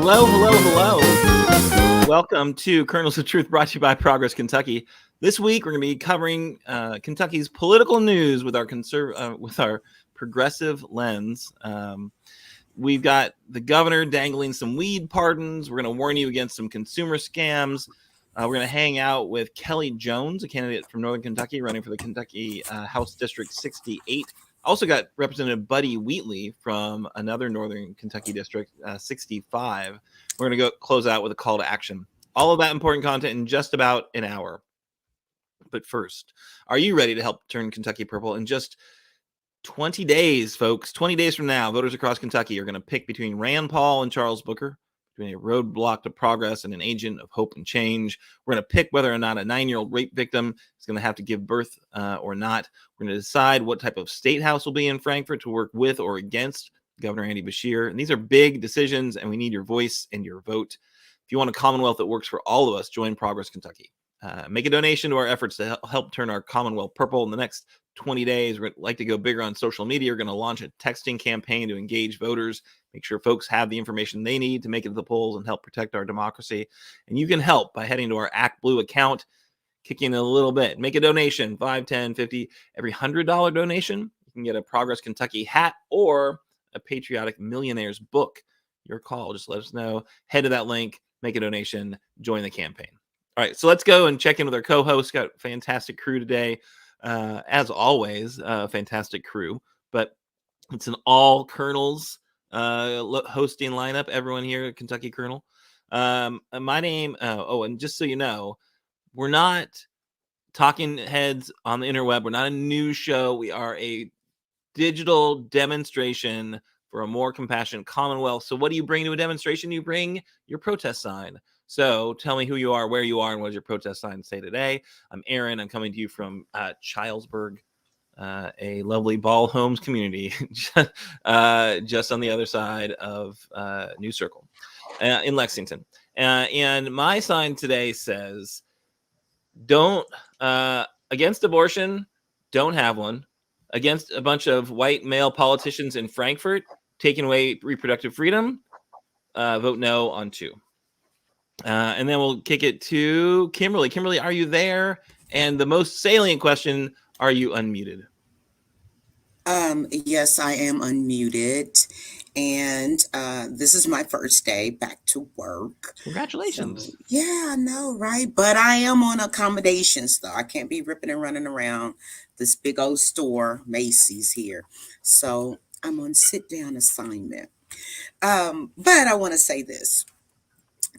Hello, hello, hello. Welcome to Kernels of Truth, brought to you by Progress Kentucky. This week, we're going to be covering Kentucky's political news with our progressive lens. We've got the governor dangling some weed pardons. We're going to warn you against some consumer scams. We're going to hang out with Kelly Jones, a candidate from Northern Kentucky, running for the Kentucky House District 68. Also got Representative Buddy Wheatley from another Northern Kentucky district, 65. We're going to go close out with a call to action. All of that important content in just about an hour. But first, are you ready to help turn Kentucky purple? In just 20 days, folks, 20 days from now, voters across Kentucky are going to pick between Rand Paul and Charles Booker, between a roadblock to progress and an agent of hope and change. We're going to pick whether or not a 9-year-old rape victim is going to have to give birth or not. We're going to decide what type of state house will be in Frankfort to work with or against Governor Andy Beshear. And these are big decisions, and we need your voice and your vote. If you want a Commonwealth that works for all of us, join Progress Kentucky. Make a donation to our efforts to help turn our Commonwealth purple. In the next 20 days, we'd like to go bigger on social media. We're going to launch a texting campaign to engage voters, make sure folks have the information they need to make it to the polls and help protect our democracy. And you can help by heading to our Act Blue account, kicking in a little bit. Make a donation, 5, 10, 50. Every $100 donation, you can get a Progress Kentucky hat or a Patriotic Millionaires book. Your call. Just let us know. Head to that link, make a donation, join the campaign. All right, so let's go and check in with our co-host. Got a fantastic crew today. As always, fantastic crew. But it's an all Colonels hosting lineup. Everyone here at Kentucky Colonel. My name, and just so you know, we're not talking heads on the interweb. We're not a news show. We are a digital demonstration for a more compassionate Commonwealth. So what do you bring to a demonstration? You bring your protest sign. So tell me who you are, where you are, and what does your protest sign say today? I'm Aaron. I'm coming to you from Childsburg, a lovely Ball Homes community just on the other side of New Circle in Lexington. And my sign today says, don't, against abortion, don't have one. Against a bunch of white male politicians in Frankfort taking away reproductive freedom, vote no on 2. And then we'll kick it to Kimberly. Kimberly, are you there? And the most salient question, are you unmuted? Yes, I am unmuted. And this is my first day back to work. Congratulations. So, yeah, I know, right? But I am on accommodations, though. I can't be ripping and running around this big old store, Macy's here. So I'm on sit-down assignment. But I want to say this.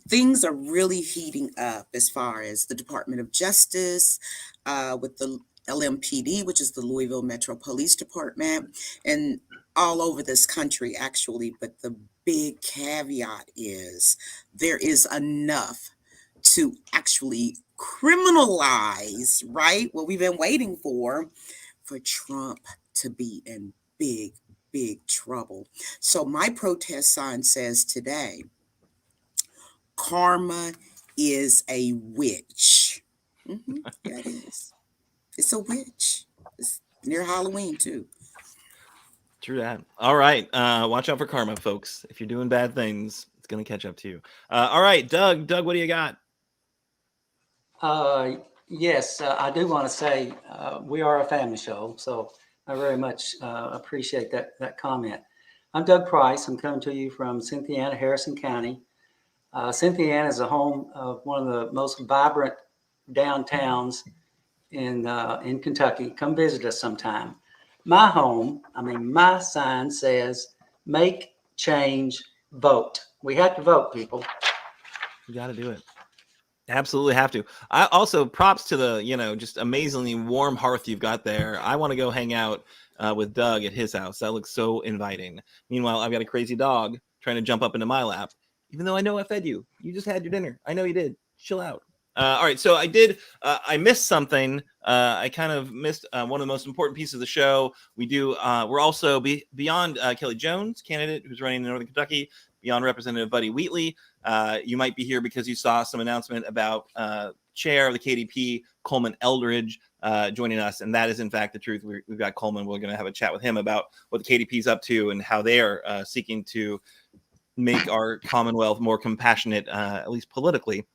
Things are really heating up as far as the Department of Justice with the LMPD, which is the Louisville Metro Police Department, and all over this country, actually. But the big caveat is there is enough to actually criminalize, right? What we've been waiting for Trump to be in big, big trouble. So my protest sign says today, karma is a witch. Yeah, it is. It's a witch. It's near Halloween, too. True that. All right. Watch out for karma, folks. If you're doing bad things, it's going to catch up to you. All right, Doug. Doug, what do you got? Yes, I do want to say we are a family show, so I very much appreciate that comment. I'm Doug Price. I'm coming to you from Cynthiana, Harrison County. Cynthiana is a home of one of the most vibrant downtowns in Kentucky. Come visit us sometime. My sign says, make change, vote. We have to vote, people. You got to do it. Absolutely have to. I also props to the, just amazingly warm hearth you've got there. I want to go hang out with Doug at his house. That looks so inviting. Meanwhile, I've got a crazy dog trying to jump up into my lap, even though I know I fed you. You just had your dinner. I know you did. Chill out. All right. So I missed something. I kind of missed one of the most important pieces of the show. We're also beyond Kelly Jones, candidate who's running in Northern Kentucky, beyond Representative Buddy Wheatley. You might be here because you saw some announcement about chair of the KDP, Colmon Elridge, joining us. And that is, in fact, the truth. We've got Colmon. We're going to have a chat with him about what the KDP is up to and how they are seeking to make our Commonwealth more compassionate, at least politically,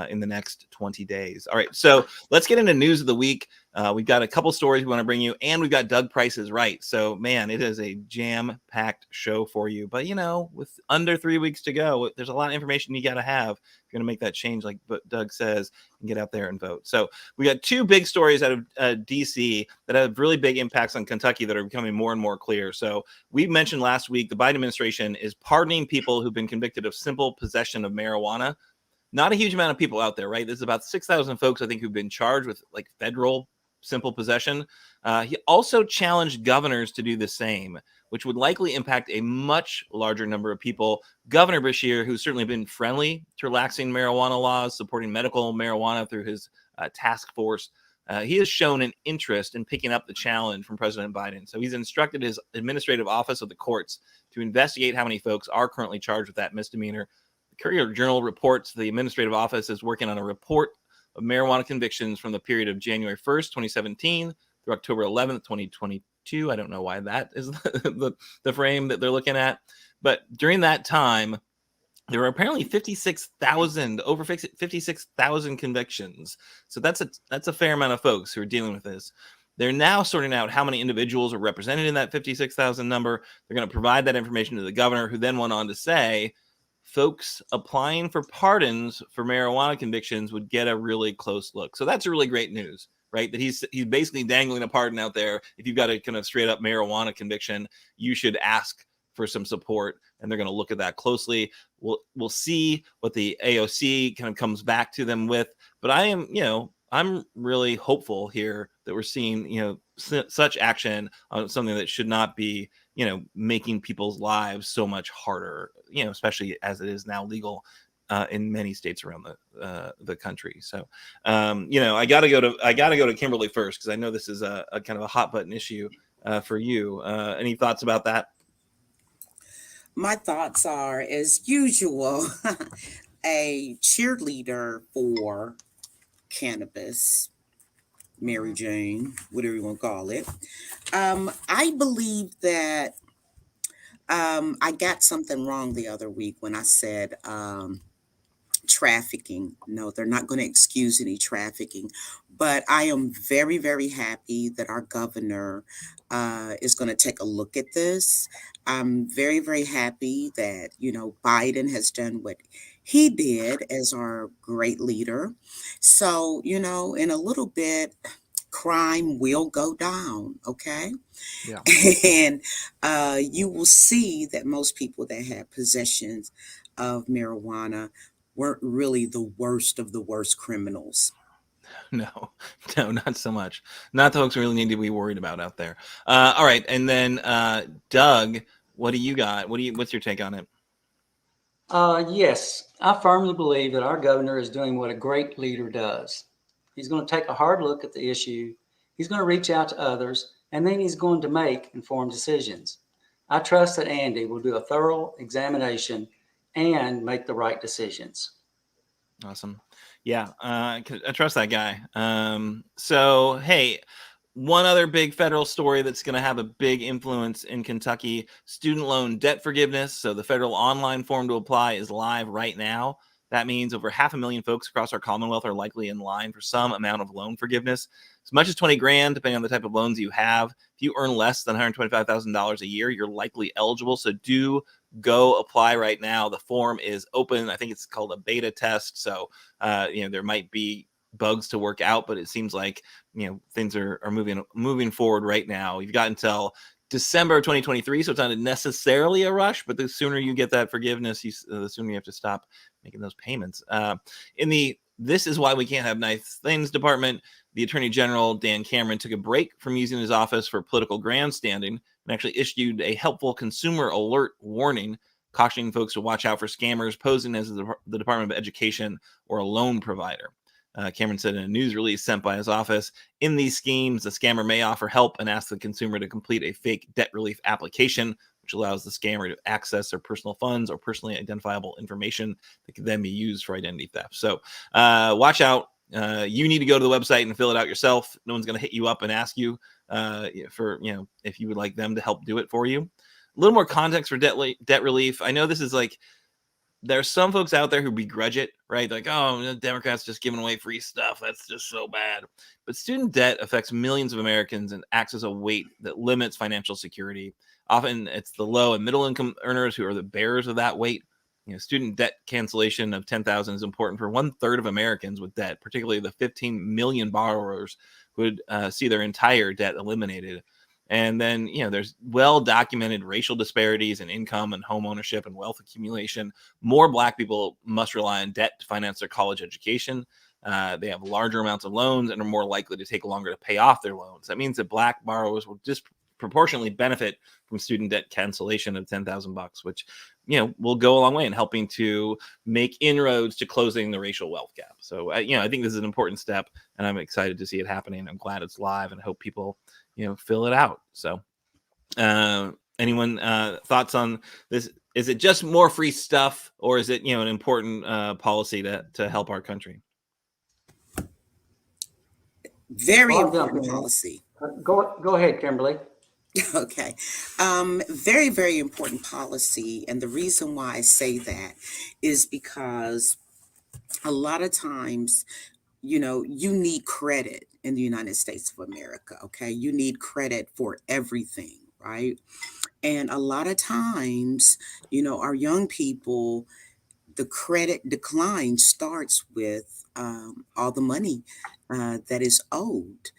in the next 20 days. All right, so let's get into news of the week. We've got a couple stories we want to bring you, and we've got Doug Price is Right. So, man, it is a jam-packed show for you. But, with under 3 weeks to go, there's a lot of information you got to have if you're going to make that change, like Doug says, and get out there and vote. So we got two big stories out of D.C. that have really big impacts on Kentucky that are becoming more and more clear. So we mentioned last week the Biden administration is pardoning people who've been convicted of simple possession of marijuana. Not a huge amount of people out there, right? There's about 6,000 folks, I think, who've been charged with like federal simple possession. He also challenged governors to do the same, which would likely impact a much larger number of people. Governor Beshear, who's certainly been friendly to relaxing marijuana laws, supporting medical marijuana through his task force, he has shown an interest in picking up the challenge from President Biden. So he's instructed his administrative office of the courts to investigate how many folks are currently charged with that misdemeanor. Courier Journal reports the administrative office is working on a report of marijuana convictions from the period of January 1st, 2017 through October 11th, 2022. I don't know why that is the frame that they're looking at. But during that time, there were apparently over 56,000 convictions. So that's a fair amount of folks who are dealing with this. They're now sorting out how many individuals are represented in that 56,000 number. They're going to provide that information to the governor, who then went on to say, folks applying for pardons for marijuana convictions would get a really close look. So that's really great news, right? That he's basically dangling a pardon out there. If you've got a kind of straight up marijuana conviction, you should ask for some support, and they're going to look at that closely. We'll see what the AOC kind of comes back to them with. But I'm really hopeful here that we're seeing, such action on something that should not be, making people's lives so much harder, especially as it is now legal in many states around the country. So, I got to go to Kimberly first, because I know this is a kind of a hot button issue for you. Any thoughts about that? My thoughts are, as usual, a cheerleader for cannabis, Mary Jane, whatever you want to call it. I believe that I got something wrong the other week when I said trafficking. No, they're not going to excuse any trafficking. But I am very, very happy that our governor is going to take a look at this. I'm very, very happy that, Biden has done what he did as our great leader. So, in a little bit, crime will go down, okay? Yeah. And you will see that most people that had possessions of marijuana weren't really the worst of the worst criminals. No, not so much. Not the folks we really need to be worried about out there. All right, and then Doug, what do you got? What's your take on it? Yes, I firmly believe that our governor is doing what a great leader does. He's going to take a hard look at the issue. He's going to reach out to others, and then he's going to make informed decisions. I trust that Andy will do a thorough examination and make the right decisions. Awesome. Yeah, I trust that guy. So, hey, one other big federal story that's going to have a big influence in Kentucky: student loan debt forgiveness. So the federal online form to apply is live right now. That means over 500,000 folks across our Commonwealth are likely in line for some amount of loan forgiveness, as much as $20,000, depending on the type of loans you have. If you earn less than $125,000 a year, you're likely eligible. So do go apply right now. The form is open. I think it's called a beta test. So, there might be bugs to work out, but it seems like, things are moving forward right now. You've got until December of 2023, so it's not necessarily a rush, but the sooner you get that forgiveness, the sooner you have to stop making those payments. In the This Is Why We Can't Have Nice Things department, the Attorney General, Dan Cameron, took a break from using his office for political grandstanding and actually issued a helpful consumer alert warning, cautioning folks to watch out for scammers posing as the Department of Education or a loan provider. Cameron said in a news release sent by his office, in these schemes, the scammer may offer help and ask the consumer to complete a fake debt relief application, which allows the scammer to access their personal funds or personally identifiable information that can then be used for identity theft. So watch out. You need to go to the website and fill it out yourself. No one's going to hit you up and ask you for, if you would like them to help do it for you. little more context for debt relief. I know this is like, there's some folks out there who begrudge it, right? Like, oh, the Democrats just giving away free stuff. That's just so bad. But student debt affects millions of Americans and acts as a weight that limits financial security. Often it's the low and middle income earners who are the bearers of that weight. Student debt cancellation of 10,000 is important for 1/3 of Americans with debt, particularly the 15 million borrowers who would see their entire debt eliminated. And then, there's well-documented racial disparities in income and home ownership and wealth accumulation. More Black people must rely on debt to finance their college education. They have larger amounts of loans and are more likely to take longer to pay off their loans. That means that Black borrowers will disproportionately benefit from student debt cancellation of $10,000, which, will go a long way in helping to make inroads to closing the racial wealth gap. So, I think this is an important step, and I'm excited to see it happening. I'm glad it's live and hope people fill it out. So anyone thoughts on this? Is it just more free stuff, or is it an important policy to help our country? Very important policy. Go ahead, Kimberly. Okay. Very, very important policy. And the reason why I say that is because a lot of times, you need credit in the United States of America. Okay. You need credit for everything, right? And a lot of times, our young people, the credit decline starts with all the money that is owed.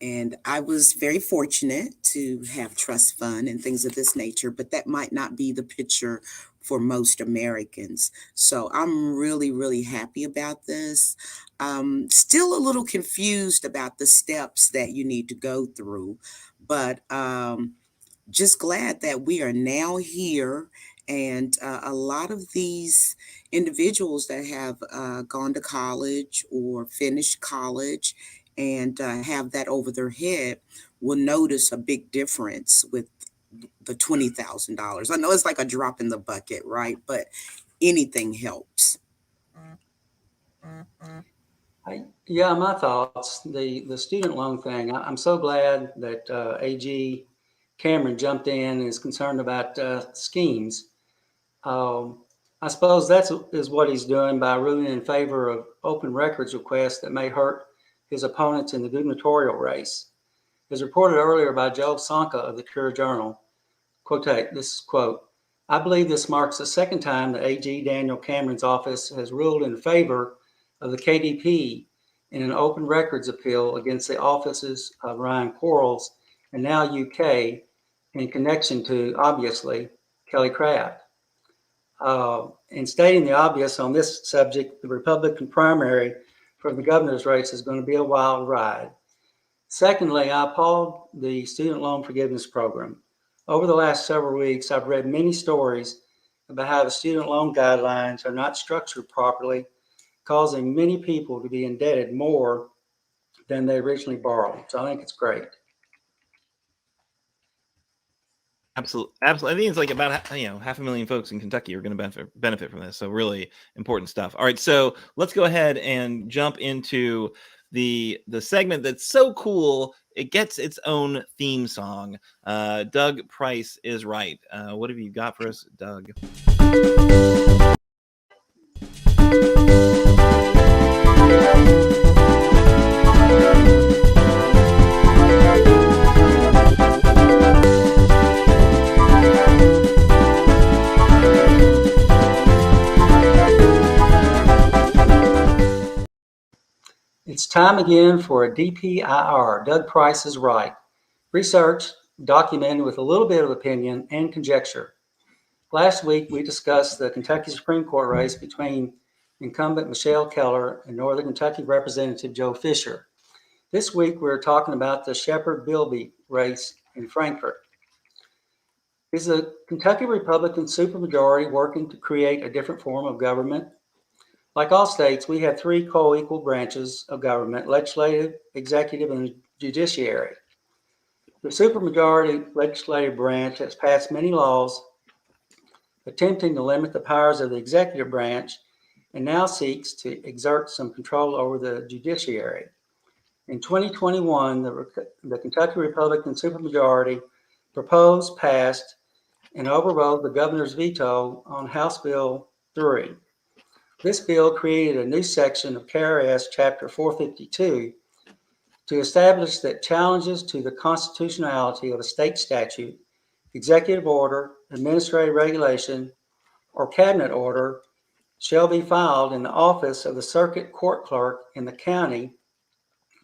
And I was very fortunate to have trust fund and things of this nature, but that might not be the picture for most Americans. So I'm really, really happy about this. Still a little confused about the steps that you need to go through, but just glad that we are now here. And a lot of these individuals that have gone to college or finished college and have that over their head will notice a big difference with the $20,000. I know it's like a drop in the bucket, right? But anything helps. My thoughts. The student loan thing. I'm so glad that AG Cameron jumped in and is concerned about schemes. I suppose is what he's doing by ruling in favor of open records requests that may hurt his opponents in the gubernatorial race. As reported earlier by Joe Sonka of the Courier-Journal, I believe this marks the second time that AG Daniel Cameron's office has ruled in favor of the KDP in an open records appeal against the offices of Ryan Quarles and now UK in connection to, obviously, Kelly Craft. In stating the obvious on this subject, the Republican primary for the governor's race is going to be a wild ride. Secondly, I applaud the student loan forgiveness program. Over the last several weeks, I've read many stories about how the student loan guidelines are not structured properly, causing many people to be indebted more than they originally borrowed. So I think it's great. Absolutely. I think it's like about 500,000 folks in Kentucky are going to benefit from this. So really important stuff. All right, so let's go ahead and jump into the segment that's so cool. It gets its own theme song. Doug Price is right. What have you got for us, Doug? It's time again for a DPIR, Doug Price is Right. Research documented with a little bit of opinion and conjecture. Last week, we discussed the Kentucky Supreme Court race between incumbent Michelle Keller and Northern Kentucky Representative Joe Fisher. This week, we're talking about the Shepherd-Bilby race in Frankfort. Is the Kentucky Republican supermajority working to create a different form of government? Like all states, we have three co-equal branches of government: legislative, executive, and judiciary. The supermajority legislative branch has passed many laws attempting to limit the powers of the executive branch and now seeks to exert some control over the judiciary. In 2021, the Kentucky Republican supermajority proposed, passed, and overrode the governor's veto on House Bill 3. This bill created a new section of KRS Chapter 452 to establish that challenges to the constitutionality of a state statute, executive order, administrative regulation, or cabinet order shall be filed in the office of the circuit court clerk in the county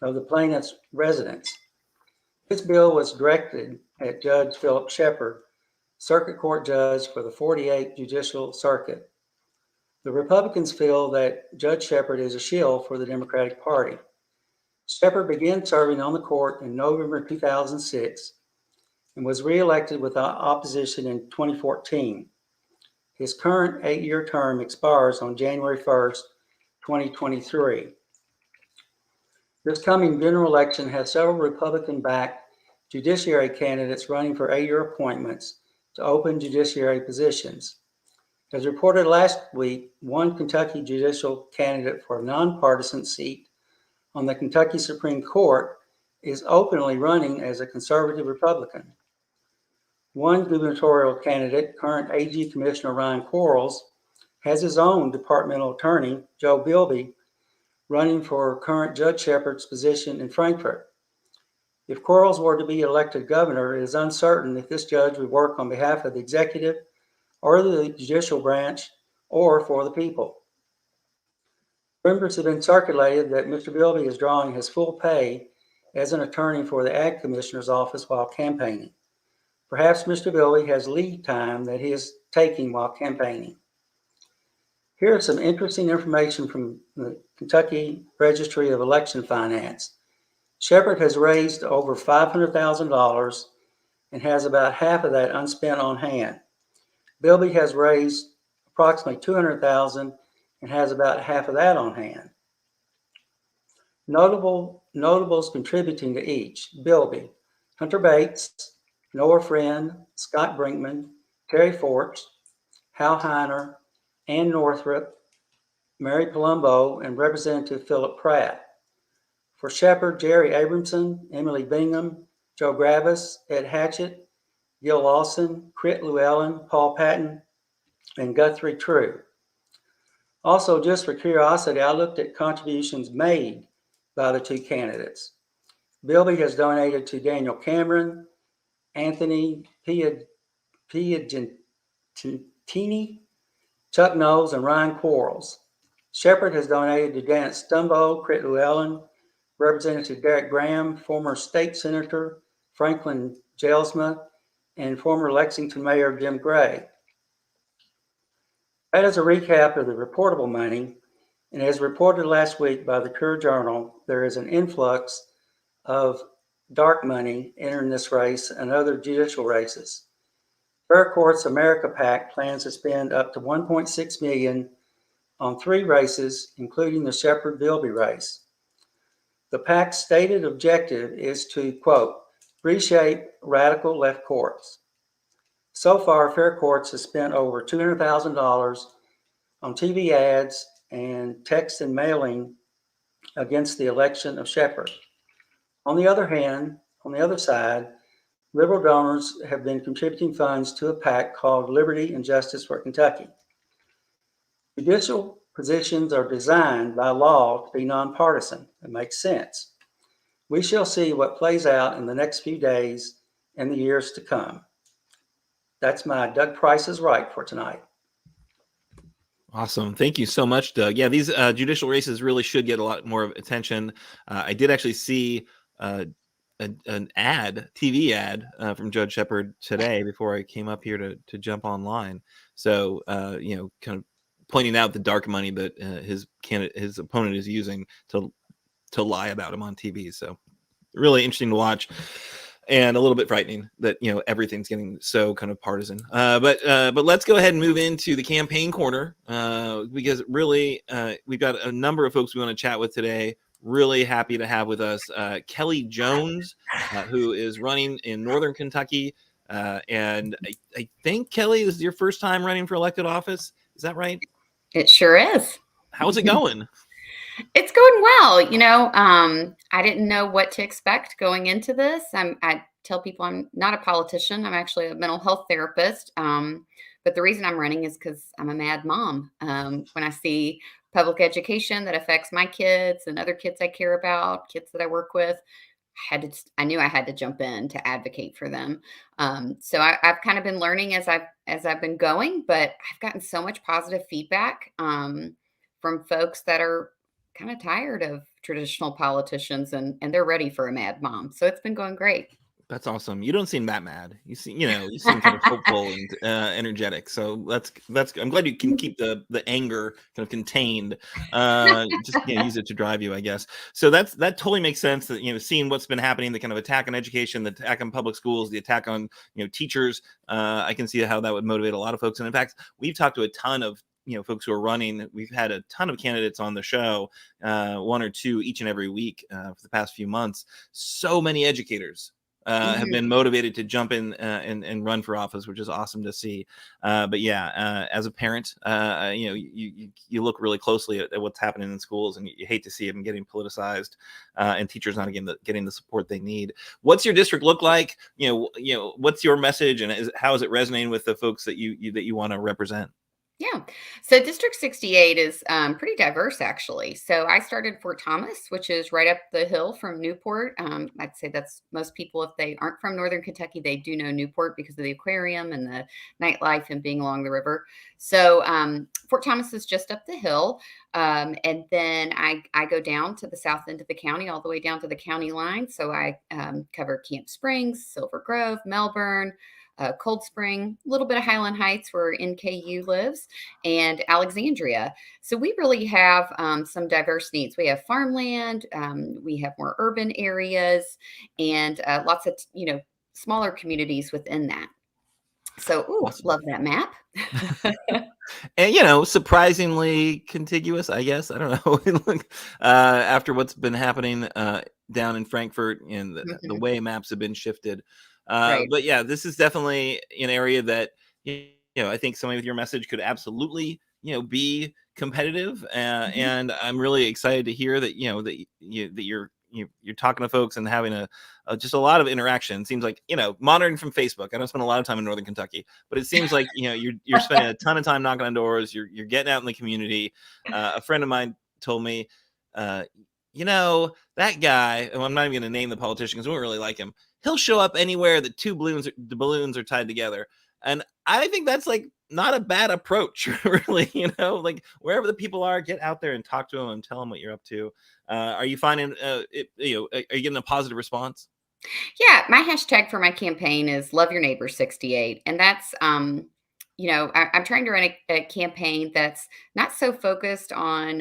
of the plaintiff's residence. This bill was directed at Judge Philip Shepard, circuit court judge for the 48th Judicial Circuit. The Republicans feel that Judge Shepard is a shill for the Democratic Party. Shepard began serving on the court in November 2006 and was reelected without opposition in 2014. His current 8-year term expires on January 1st, 2023. This coming general election has several Republican-backed judiciary candidates running for 8-year appointments to open judiciary positions. As reported last week, one Kentucky judicial candidate for a nonpartisan seat on the Kentucky Supreme Court is openly running as a conservative Republican. One gubernatorial candidate, current AG Commissioner Ryan Quarles, has his own departmental attorney, Joe Bilby, running for current Judge Shepard's position in Frankfort. If Quarles were to be elected governor, it is uncertain if this judge would work on behalf of the executive or the judicial branch or for the people. Rumors have been circulated that Mr. Bilby is drawing his full pay as an attorney for the Ag Commissioner's office while campaigning. Perhaps Mr. Bilby has leave time that he is taking while campaigning. Here is some interesting information from the Kentucky Registry of Election Finance. Shepard has raised over $500,000 and has about half of that unspent on hand. Bilby has raised approximately $200,000 and has about half of that on hand. Notables contributing to each: Bilby, Hunter Bates, Noah Friend, Scott Brinkman, Terry Forts, Hal Heiner, Ann Northrop, Mary Palumbo, and Representative Philip Pratt. For Shepard, Jerry Abramson, Emily Bingham, Joe Gravis, Ed Hatchett, Gil Lawson, Crit Llewellyn, Paul Patton, and Guthrie True. Also, just for curiosity, I looked at contributions made by the two candidates. Bilby has donated to Daniel Cameron, Anthony Piagentini, Chuck Knowles, and Ryan Quarles. Shepard has donated to Janet Stumbo, Crit Llewellyn, Representative Derek Graham, former state senator Franklin Jelsma, and former Lexington Mayor Jim Gray. That is a recap of the reportable money, and as reported last week by the Courier-Journal, there is an influx of dark money entering this race and other judicial races. Fair Courts America PAC plans to spend up to $1.6 million on 3 races, including the Shepard-Bilby race. The PAC's stated objective is to, quote, reshape radical left courts. So far, Fair Courts has spent over $200,000 on TV ads and text and mailing against the election of Shepard. On the other hand, on the other side, liberal donors have been contributing funds to a PAC called Liberty and Justice for Kentucky. Judicial positions are designed by law to be nonpartisan. It makes sense. We shall see what plays out in the next few days and the years to come. That's my Doug Price is Right for tonight. Awesome. Thank you so much, Doug. Yeah, these judicial races really should get a lot more of attention. I did actually see an TV ad from Judge Shepard today before I came up here to jump online. So, kind of pointing out the dark money that his opponent is using to lie about him on TV. So really interesting to watch. And a little bit frightening that everything's getting so kind of partisan. But let's go ahead and move into the campaign corner because really we've got a number of folks we want to chat with today. Really happy to have with us Kelly Jones, who is running in Northern Kentucky, and I think Kelly, this is your first time running for elected office. Is that right? It sure is. How's it going? It's going well. I didn't know what to expect going into this. tell people I'm not a politician. I'm actually a mental health therapist. But the reason I'm running is because I'm a mad mom. When I see public education that affects my kids and other kids I care about, kids that I work with, I knew I had to jump in to advocate for them. So I've kind of been learning as I've been going, but I've gotten so much positive feedback from folks that are kind of tired of traditional politicians and they're ready for a mad mom. So it's been going great. That's awesome. You don't seem that mad. You seem kind of hopeful and energetic. So that's. I'm glad you can keep the anger kind of contained. Just use it to drive you, I guess. So that totally makes sense. That seeing what's been happening, the kind of attack on education, the attack on public schools, the attack on teachers. I can see how that would motivate a lot of folks. And in fact, we've talked to a ton of folks who are running. We've had a ton of candidates on the show, one or two each and every week for the past few months. So many educators have been motivated to jump in and run for office, which is awesome to see. But yeah, as a parent, you look really closely at what's happening in schools, and you hate to see them getting politicized and teachers not getting the support they need. What's your district look like? What's your message, and how is it resonating with the folks that you want to represent? Yeah. So District 68 is pretty diverse, actually. So I started Fort Thomas, which is right up the hill from Newport. I'd say that's most people, if they aren't from Northern Kentucky, they do know Newport because of the aquarium and the nightlife and being along the river. So Fort Thomas is just up the hill. And then I go down to the south end of the county, all the way down to the county line. So I cover Camp Springs, Silver Grove, Melbourne, Cold Spring, a little bit of Highland Heights where NKU lives, and Alexandria. So we really have some diverse needs. We have farmland, we have more urban areas, and lots of smaller communities within that. So awesome. Love that map. And surprisingly contiguous, I guess. I don't know. After what's been happening down in Frankfort and the way maps have been shifted. Right. But yeah, this is definitely an area that I think somebody with your message could absolutely be competitive, and I'm really excited to hear that you're talking to folks and having just a lot of interaction. It seems like monitoring from Facebook. I don't spend a lot of time in Northern Kentucky, but it seems like you're spending a ton of time knocking on doors. You're getting out in the community. A friend of mine told me, that guy, and I'm not even going to name the politician because we don't really like him. He'll show up anywhere that the balloons are tied together. And I think that's like not a bad approach, really. Like wherever the people are, get out there and talk to them and tell them what you're up to. Are you finding, are you getting a positive response? Yeah. My hashtag for my campaign is Love Your Neighbor 68. And that's, I'm trying to run a campaign that's not so focused on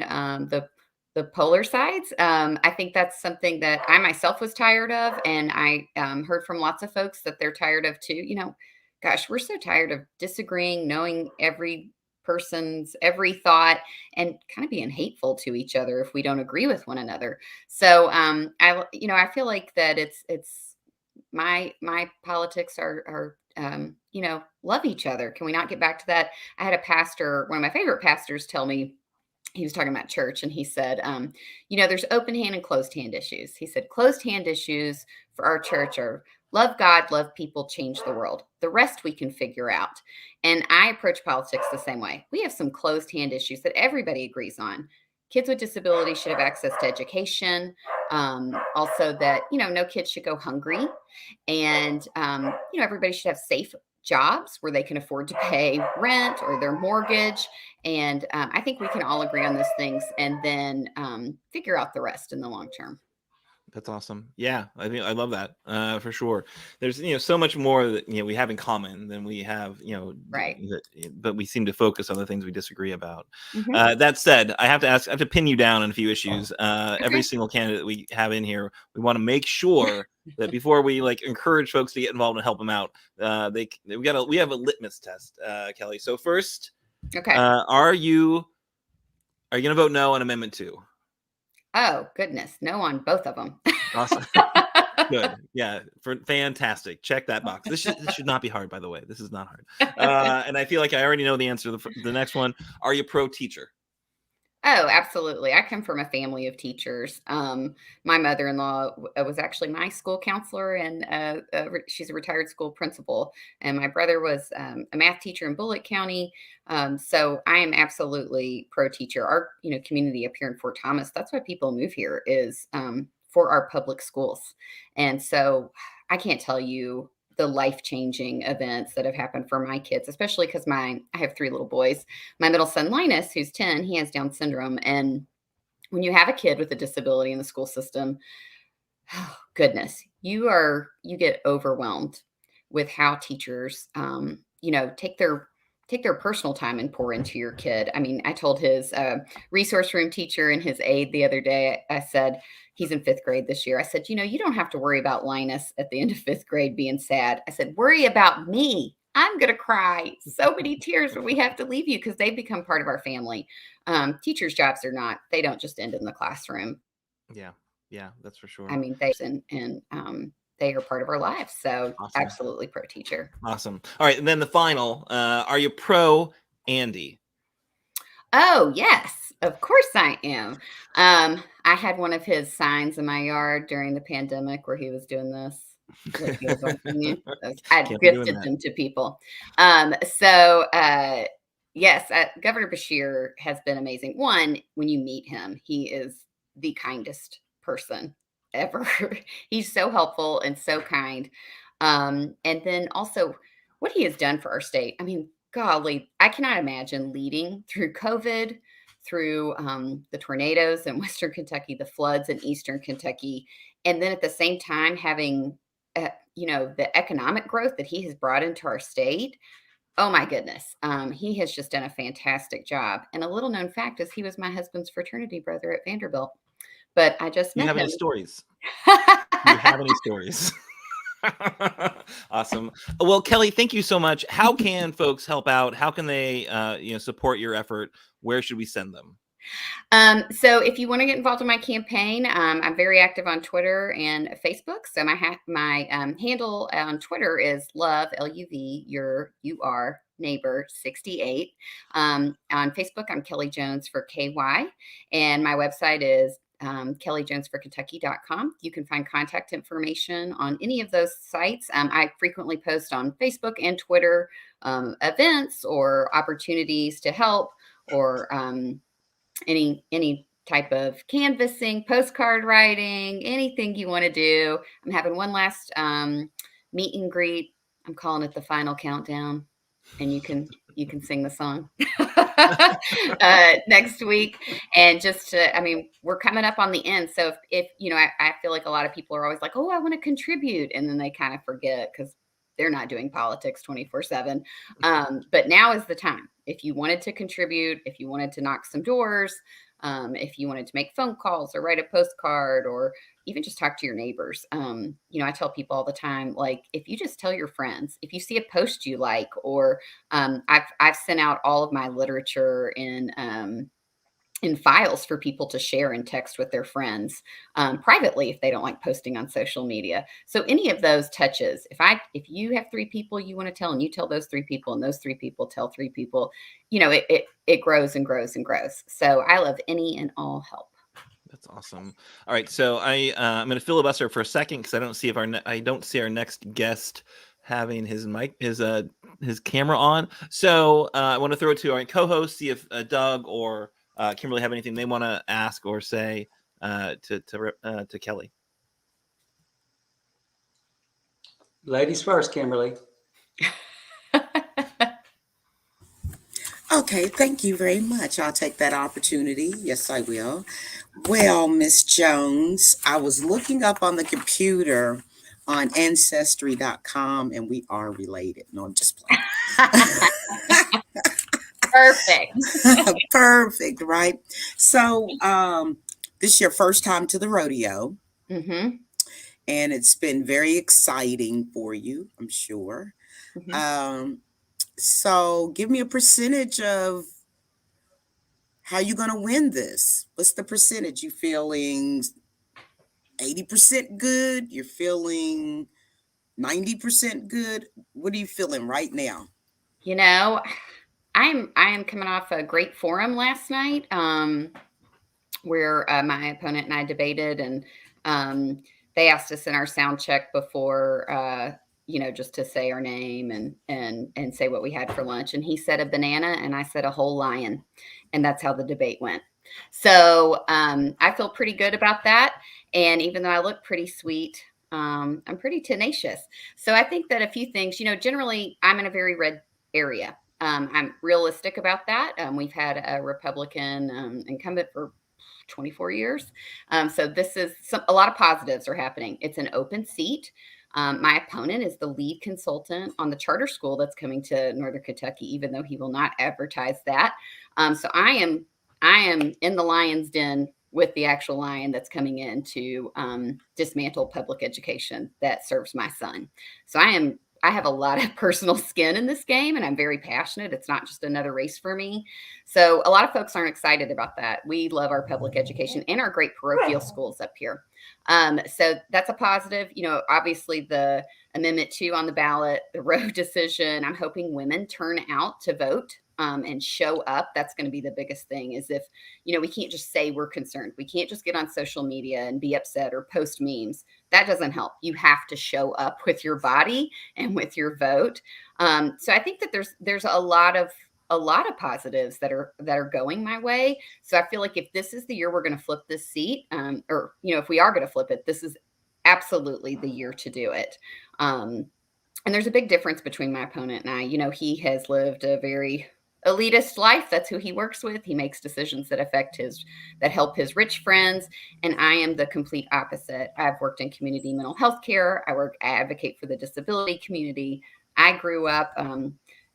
the polar sides. I think that's something that I myself was tired of. And I heard from lots of folks that they're tired of too. Gosh, we're so tired of disagreeing, knowing every person's every thought and kind of being hateful to each other if we don't agree with one another. So I feel like that it's my politics are love each other. Can we not get back to that? I had a pastor, one of my favorite pastors, tell me, he was talking about church, and he said, there's open hand and closed hand issues. He said, closed hand issues for our church are love God, love people, change the world. The rest we can figure out. And I approach politics the same way. We have some closed hand issues that everybody agrees on. Kids with disabilities should have access to education. Also that, no kids should go hungry. And, everybody should have safe jobs where they can afford to pay rent or their mortgage. And I think we can all agree on those things and then figure out the rest in the long term. That's awesome. Yeah, I think I love that for sure. There's so much more that we have in common than we have right. But we seem to focus on the things we disagree about. That said, I have to pin you down on a few issues. Okay. Every single candidate we have in here, we want to make sure that before we encourage folks to get involved and help them out, we have a litmus test, Kelly. So first, okay, are you going to vote no on Amendment 2? Oh, goodness. No on both of them. Awesome. Good. Yeah. Fantastic. Check that box. This should not be hard, by the way. This is not hard. And I feel like I already know the answer to the next one. Are you pro teacher? Oh, absolutely. I come from a family of teachers. My mother-in-law was actually my school counselor, and she's a retired school principal. And my brother was a math teacher in Bullitt County. So I am absolutely pro teacher. Our community up here in Fort Thomas. That's why people move here is for our public schools. And so I can't tell you the life-changing events that have happened for my kids, especially because I have 3 little boys. My middle son, Linus, who's 10, he has Down syndrome. And when you have a kid with a disability in the school system, oh, goodness, you get overwhelmed with how teachers, take their personal time and pour into your kid. I mean, I told his resource room teacher and his aide the other day, I said, he's in 5th grade this year. I said, you don't have to worry about Linus at the end of 5th grade being sad. I said, worry about me. I'm going to cry so many tears when we have to leave you because they become part of our family. Teachers' jobs are not, they don't just end in the classroom. Yeah. Yeah, that's for sure. I mean, they are part of our lives. So Awesome. absolutely pro teacher. Awesome. All right. And then the final, are you pro Andy? Oh, yes, of course I am. I had one of his signs in my yard during the pandemic where he was doing this. Like he was watching you. I Can't be doing gifted that. them to people. Yes, Governor Bashir has been amazing. One, when you meet him, he is the kindest person ever. He's so helpful and so kind. And then also what he has done for our state. I mean, golly, I cannot imagine leading through COVID, through the tornadoes in Western Kentucky, the floods in Eastern Kentucky, and then at the same time having, the economic growth that he has brought into our state. Oh my goodness. He has just done a fantastic job. And a little known fact is he was my husband's fraternity brother at Vanderbilt. But I just Do you met have him. any stories? Do you have any stories? Awesome. Well, Kelly, thank you so much. How can folks help out? How can they, support your effort? Where should we send them? So if you want to get involved in my campaign, I'm very active on Twitter and Facebook. So my handle on Twitter is love, LUV, your neighbor 68. On Facebook, I'm Kelly Jones for KY, and my website is kellyjonesforkentucky.com. You can find contact information on any of those sites. I frequently post on Facebook and Twitter events or opportunities to help, or any type of canvassing, postcard writing, anything you want to do. I'm having one last meet and greet. I'm calling it the final countdown, and you can sing the song next week. And we're coming up on the end. So if I feel like a lot of people are always like, oh, I want to contribute, and then they kind of forget because they're not doing politics 24/7. But now is the time. If you wanted to contribute, if you wanted to knock some doors, if you wanted to make phone calls or write a postcard or even just talk to your neighbors. I tell people all the time, like, if you just tell your friends, if you see a post you like, or I've sent out all of my literature in files for people to share and text with their friends privately if they don't like posting on social media. So any of those touches, if you have 3 people you want to tell, and you tell those 3 people, and those 3 people tell 3 people, it grows and grows and grows. So I love any and all help. That's awesome. All right, so I'm going to filibuster for a second because I don't see our next guest having his camera on. So I want to throw it to our co-host, see if Doug or Kimberly have anything they want to ask or say to Kelly. Ladies first, Kimberly. Okay, thank you very much. I'll take that opportunity. Yes, I will. Well, Miss Jones, I was looking up on the computer on ancestry.com, and we are related. No, I'm just playing. Perfect. Perfect, right? So this is your first time to the rodeo. Mm-hmm. And it's been very exciting for you, I'm sure. Mm-hmm. So give me a percentage of how you're going to win this. What's the percentage? You feeling 80% good? You're feeling 90% good? What are you feeling right now? I am coming off a great forum last night, where my opponent and I debated, and they asked us in our sound check before, just to say our name and say what we had for lunch. And he said a banana, and I said a whole lion, and that's how the debate went. So I feel pretty good about that. And even though I look pretty sweet, I'm pretty tenacious. So I think that a few things, generally I'm in a very red area. I'm realistic about that. We've had a Republican incumbent for 24 years. So this is a lot of positives are happening. It's an open seat. My opponent is the lead consultant on the charter school that's coming to Northern Kentucky, even though he will not advertise that. So I am in the lion's den with the actual lion that's coming in to dismantle public education that serves my son. So I have a lot of personal skin in this game, and I'm very passionate. It's not just another race for me. So a lot of folks aren't excited about that. We love our public education and our great parochial schools up here. So that's a positive. Obviously the Amendment 2 on the ballot, the Roe decision, I'm hoping women turn out to vote and show up. That's going to be the biggest thing, is if, we can't just say we're concerned. We can't just get on social media and be upset or post memes. That doesn't help. You have to show up with your body and with your vote. So I think that there's a lot of positives that are going my way. So I feel like if this is the year we're going to flip this seat, or if we are going to flip it, this is absolutely the year to do it. And there's a big difference between my opponent and I. He has lived a very elitist life. That's who he works with. He makes decisions that help his rich friends. And I am the complete opposite. I've worked in community mental health care. I advocate for the disability community. I grew up,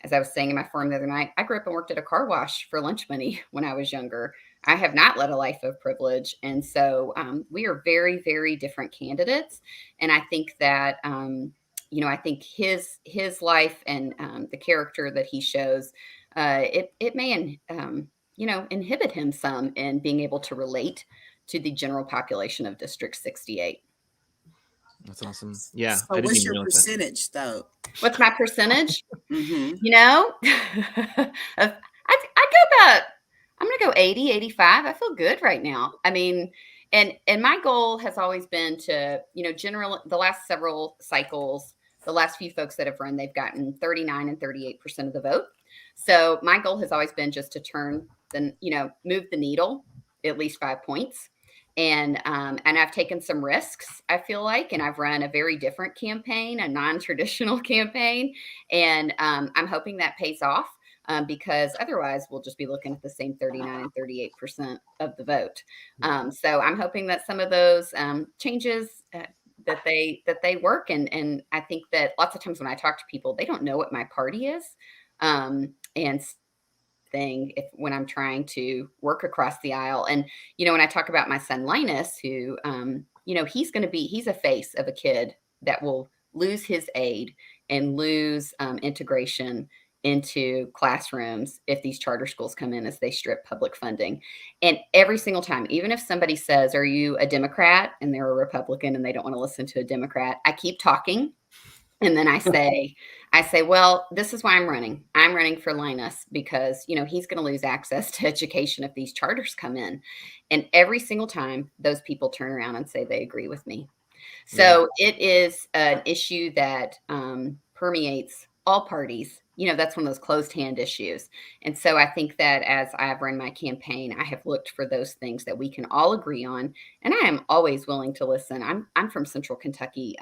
as I was saying in my forum the other night, I grew up and worked at a car wash for lunch money when I was younger. I have not led a life of privilege. And so we are very, very different candidates. And I think that, I think his life and the character that he shows, it may, inhibit him some in being able to relate to the general population of District 68. That's awesome. Yeah. So what's your percentage, though? What's my percentage? Mm-hmm. I go about, I'm going to go 80, 85. I feel good right now. I mean, and my goal has always been to, the last several cycles, the last few folks that have run, they've gotten 39 and 38% of the vote. So my goal has always been just to move the needle at least 5 points. And I've taken some risks, I feel like, and I've run a very different campaign, a non-traditional campaign. And I'm hoping that pays off, because otherwise we'll just be looking at the same 39 and 38% of the vote. So I'm hoping that some of those changes that they work. And I think that lots of times when I talk to people, they don't know what my party is. And when I'm trying to work across the aisle. And, when I talk about my son, Linus, who, he's a face of a kid that will lose his aid and lose integration into classrooms if these charter schools come in as they strip public funding. And every single time, even if somebody says, "Are you a Democrat?" and they're a Republican and they don't want to listen to a Democrat, I keep talking. And then I say, well, this is why I'm running. I'm running for Linus because, he's going to lose access to education if these charters come in. And every single time those people turn around and say they agree with me. So It is an issue that permeates all parties. That's one of those closed hand issues. And so I think that as I've run my campaign, I have looked for those things that we can all agree on. And I am always willing to listen. I'm from Central Kentucky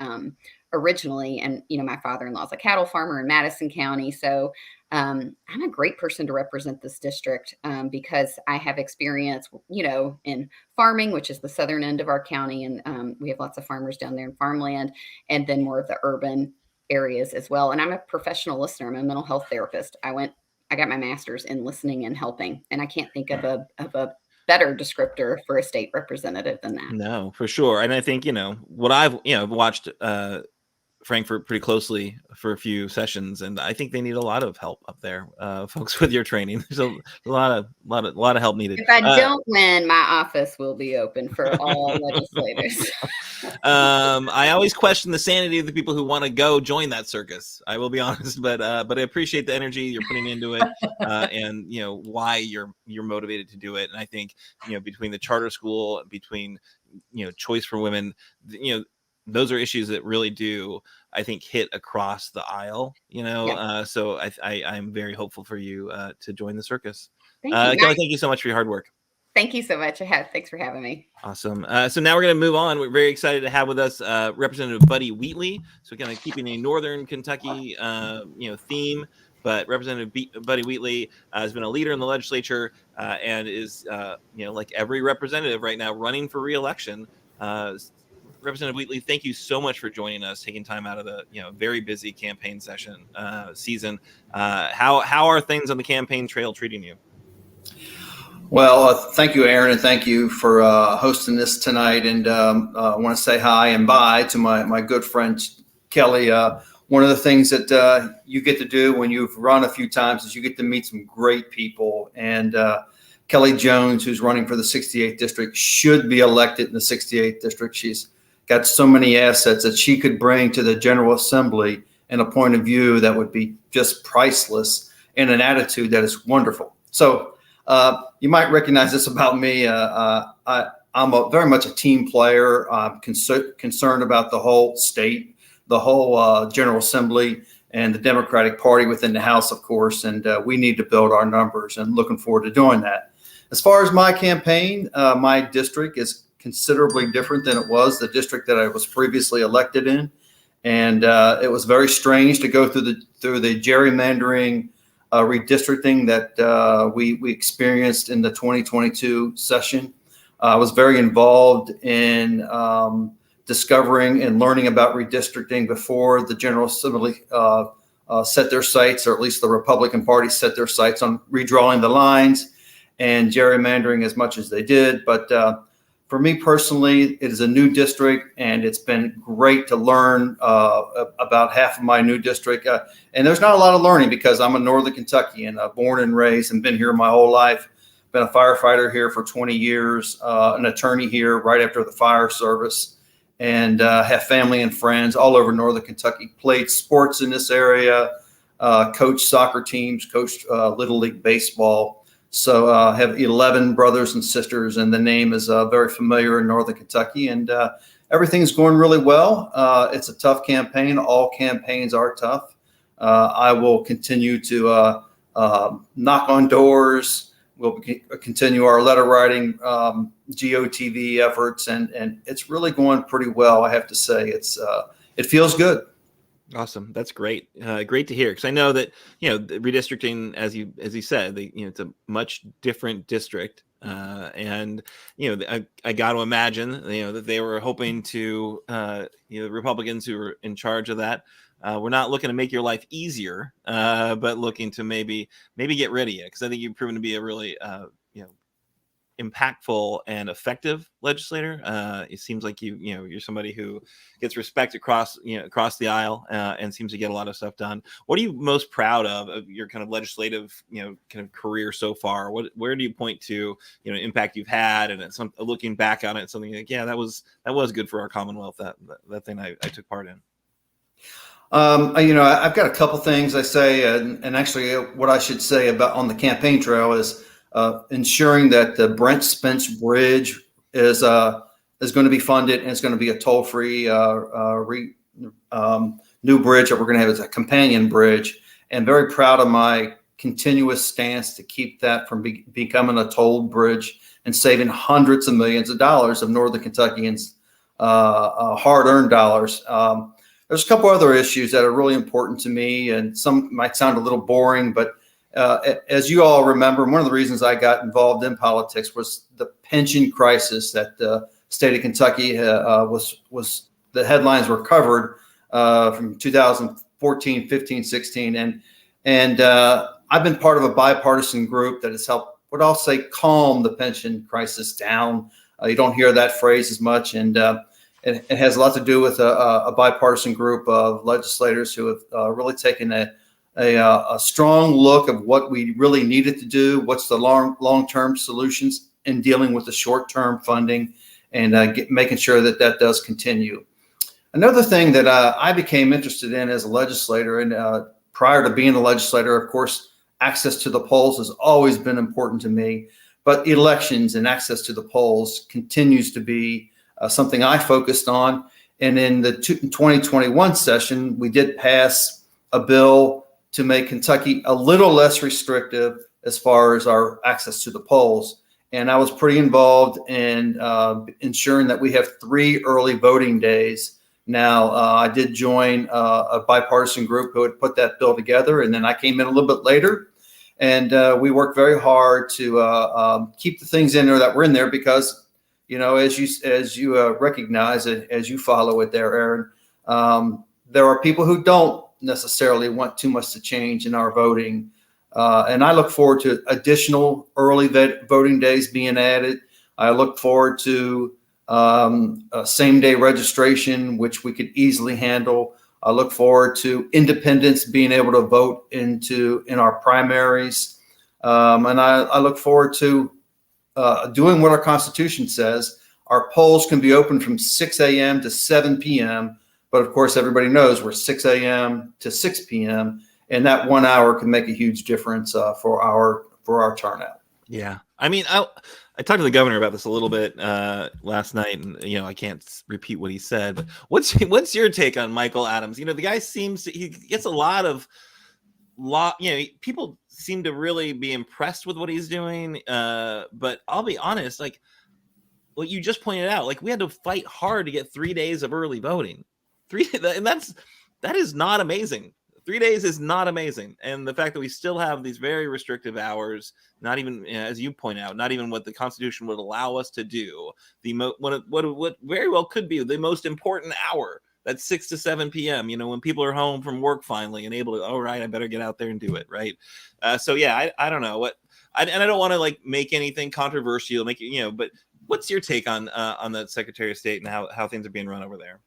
originally. And, my father-in-law is a cattle farmer in Madison County. So I'm a great person to represent this district because I have experience, in farming, which is the southern end of our county. And we have lots of farmers down there in farmland, and then more of the urban areas as well. And I'm a professional listener. I'm a mental health therapist. I got my master's in listening and helping. And I can't think of a better descriptor for a state representative than that. No, for sure. And I think, what I've, watched Frankfurt pretty closely for a few sessions, and I think they need a lot of help up there, folks, with your training. There's a lot of help needed. If I don't win, my office will be open for all legislators. I always question the sanity of the people who want to go join that circus. I will be honest, but I appreciate the energy you're putting into it, and why you're motivated to do it. And I think between the charter school, between choice for women, those are issues that really do, I think, hit across the aisle. So I'm very hopeful for you to join the circus. Thank you. Kelly, thank you so much for your hard work. Thank you so much. Thanks for having me. Awesome. So now we're going to move on. We're very excited to have with us Representative Buddy Wheatley. So kind of keeping a Northern Kentucky, theme. But Representative Buddy Wheatley has been a leader in the legislature and is, like every representative right now, running for re-election. Representative Wheatley, thank you so much for joining us, taking time out of the very busy campaign season. How are things on the campaign trail treating you? Well, thank you, Aaron, and thank you for hosting this tonight. And I want to say hi and bye to my good friend Kelly. One of the things that you get to do when you've run a few times is you get to meet some great people. And Kelly Jones, who's running for the 68th district, should be elected in the 68th district. She's got so many assets that she could bring to the General Assembly and a point of view that would be just priceless and an attitude that is wonderful. So you might recognize this about me. I'm very much a team player. I'm concerned about the whole state, the whole General Assembly, and the Democratic Party within the House, of course. And we need to build our numbers, and looking forward to doing that. As far as my campaign, my district is considerably different than it was the district that I was previously elected in. And it was very strange to go through the gerrymandering redistricting that we experienced in the 2022 session. I was very involved in discovering and learning about redistricting before the General Assembly set their sights, or at least the Republican Party set their sights on redrawing the lines and gerrymandering as much as they did. But for me personally, it is a new district, and it's been great to learn about half of my new district. And there's not a lot of learning because I'm a Northern Kentuckian, born and raised, and been here my whole life. Been a firefighter here for 20 years, an attorney here right after the fire service, and have family and friends all over Northern Kentucky. Played sports in this area, coached soccer teams, coached Little League baseball. So I have 11 brothers and sisters, and the name is very familiar in Northern Kentucky, and everything's going really well. It's a tough campaign. All campaigns are tough. I will continue to knock on doors. We'll continue our letter writing, GOTV efforts, and it's really going pretty well. I have to say, it feels good. Awesome. That's great. Great to hear. Because I know that, the redistricting, as you said, it's a much different district. And, I got to imagine, that they were hoping to, the Republicans who were in charge of that, we're not looking to make your life easier, but looking to maybe get rid of you. Because I think you've proven to be a really, impactful and effective legislator. It seems like you're somebody who gets respect across the aisle, and seems to get a lot of stuff done. What are you most proud of your kind of legislative kind of career so far? Where do you point to impact you've had, and it's looking back on it, something like, yeah, that was good for our Commonwealth, that thing I took part in? I've got a couple things I say, and actually what I should say about on the campaign trail is ensuring that the Brent Spence Bridge is going to be funded, and it's going to be a toll-free new bridge that we're going to have as a companion bridge. And very proud of my continuous stance to keep that from becoming a tolled bridge and saving hundreds of millions of dollars of Northern Kentuckians' hard-earned dollars. There's a couple other issues that are really important to me, and some might sound a little boring, but as you all remember, one of the reasons I got involved in politics was the pension crisis that the state of Kentucky was the headlines were covered from 2014, 15, 16. And I've been part of a bipartisan group that has helped, what I'll say, calm the pension crisis down. You don't hear that phrase as much. And it has a lot to do with a bipartisan group of legislators who have really taken a strong look of what we really needed to do, what's the long-term solutions in dealing with the short-term funding, and making sure that that does continue. Another thing that I became interested in as a legislator, and prior to being a legislator, of course, access to the polls has always been important to me, but elections and access to the polls continues to be something I focused on. And in the 2021 session, we did pass a bill to make Kentucky a little less restrictive as far as our access to the polls. And I was pretty involved in ensuring that we have 3 early voting days. Now, I did join a bipartisan group who had put that bill together, and then I came in a little bit later. And we worked very hard to keep the things in there that were in there because, you know, as you recognize it, as you follow it there, Aaron, there are people who don't necessarily want too much to change in our voting. And I look forward to additional early voting days being added. I look forward to same-day registration, which we could easily handle. I look forward to independents being able to vote in our primaries. And I look forward to doing what our Constitution says. Our polls can be open from 6 a.m. to 7 p.m. But of course, everybody knows we're 6 a.m. to 6 p.m. And that 1 hour can make a huge difference for our turnout. Yeah. I mean, I talked to the governor about this a little bit last night, and I can't repeat what he said. But what's your take on Michael Adams? The guy he gets a lot. People seem to really be impressed with what he's doing. But I'll be honest, like what you just pointed out, like we had to fight hard to get 3 days of early voting. And that is not amazing. 3 days is not amazing. And the fact that we still have these very restrictive hours, not even, as you point out, not even what the Constitution would allow us to do, what very well could be the most important hour, that's 6 to 7 p.m., when people are home from work finally and able to, all right, I better get out there and do it, right? So, yeah, I don't know. And I don't want to, like, make anything controversial, but what's your take on the Secretary of State and how things are being run over there?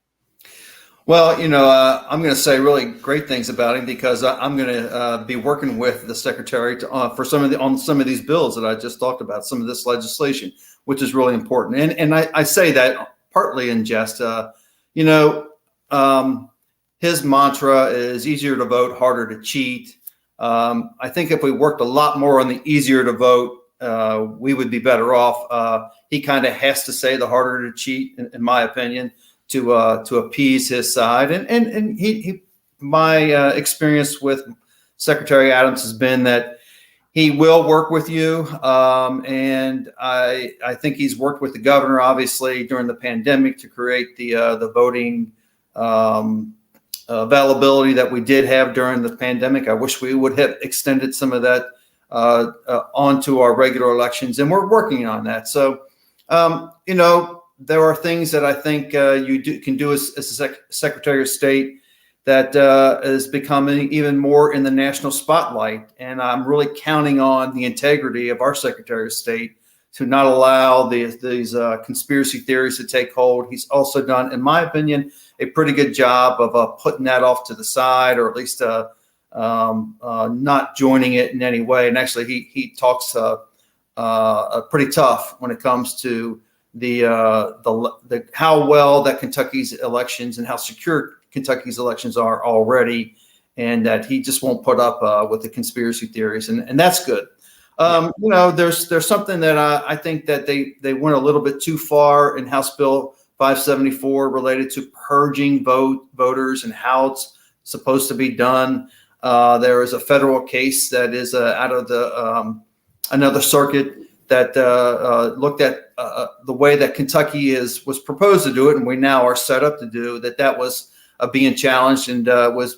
Well, I'm going to say really great things about him because I'm going to be working with the secretary on some of these bills that I just talked about, some of this legislation, which is really important. And I say that partly in jest. His mantra is easier to vote, harder to cheat. I think if we worked a lot more on the easier to vote, we would be better off. He kind of has to say the harder to cheat, in my opinion, to appease his side. And my experience with Secretary Adams has been that he will work with you. And I think he's worked with the governor, obviously, during the pandemic to create the voting availability that we did have during the pandemic. I wish we would have extended some of that onto our regular elections, and we're working on that. So, there are things that I think you can do as a Secretary of State that is becoming even more in the national spotlight. And I'm really counting on the integrity of our Secretary of State to not allow these conspiracy theories to take hold. He's also done, in my opinion, a pretty good job of putting that off to the side, or at least not joining it in any way. And actually, he talks pretty tough when it comes to the how well that Kentucky's elections and how secure Kentucky's elections are already, and that he just won't put up with the conspiracy theories, and that's good. There's something that I think that they went a little bit too far in House Bill 574 related to purging voters and how it's supposed to be done. There is a federal case that is out of the another circuit that looked at the way that Kentucky was proposed to do it, and we now are set up to do that was being challenged and was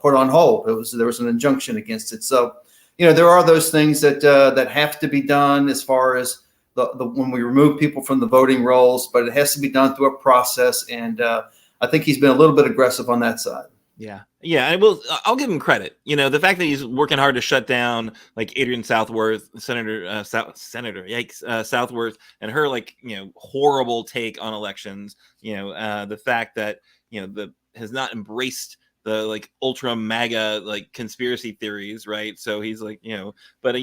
put on hold. There was an injunction against it. So, there are those things that have to be done as far as when we remove people from the voting rolls, but it has to be done through a process. And I think he's been a little bit aggressive on that side. Yeah. I'll give him credit. The fact that he's working hard to shut down like Adrian Southworth, Senator Southworth, and her horrible take on elections. The fact that has not embraced the ultra MAGA conspiracy theories, right? So he's but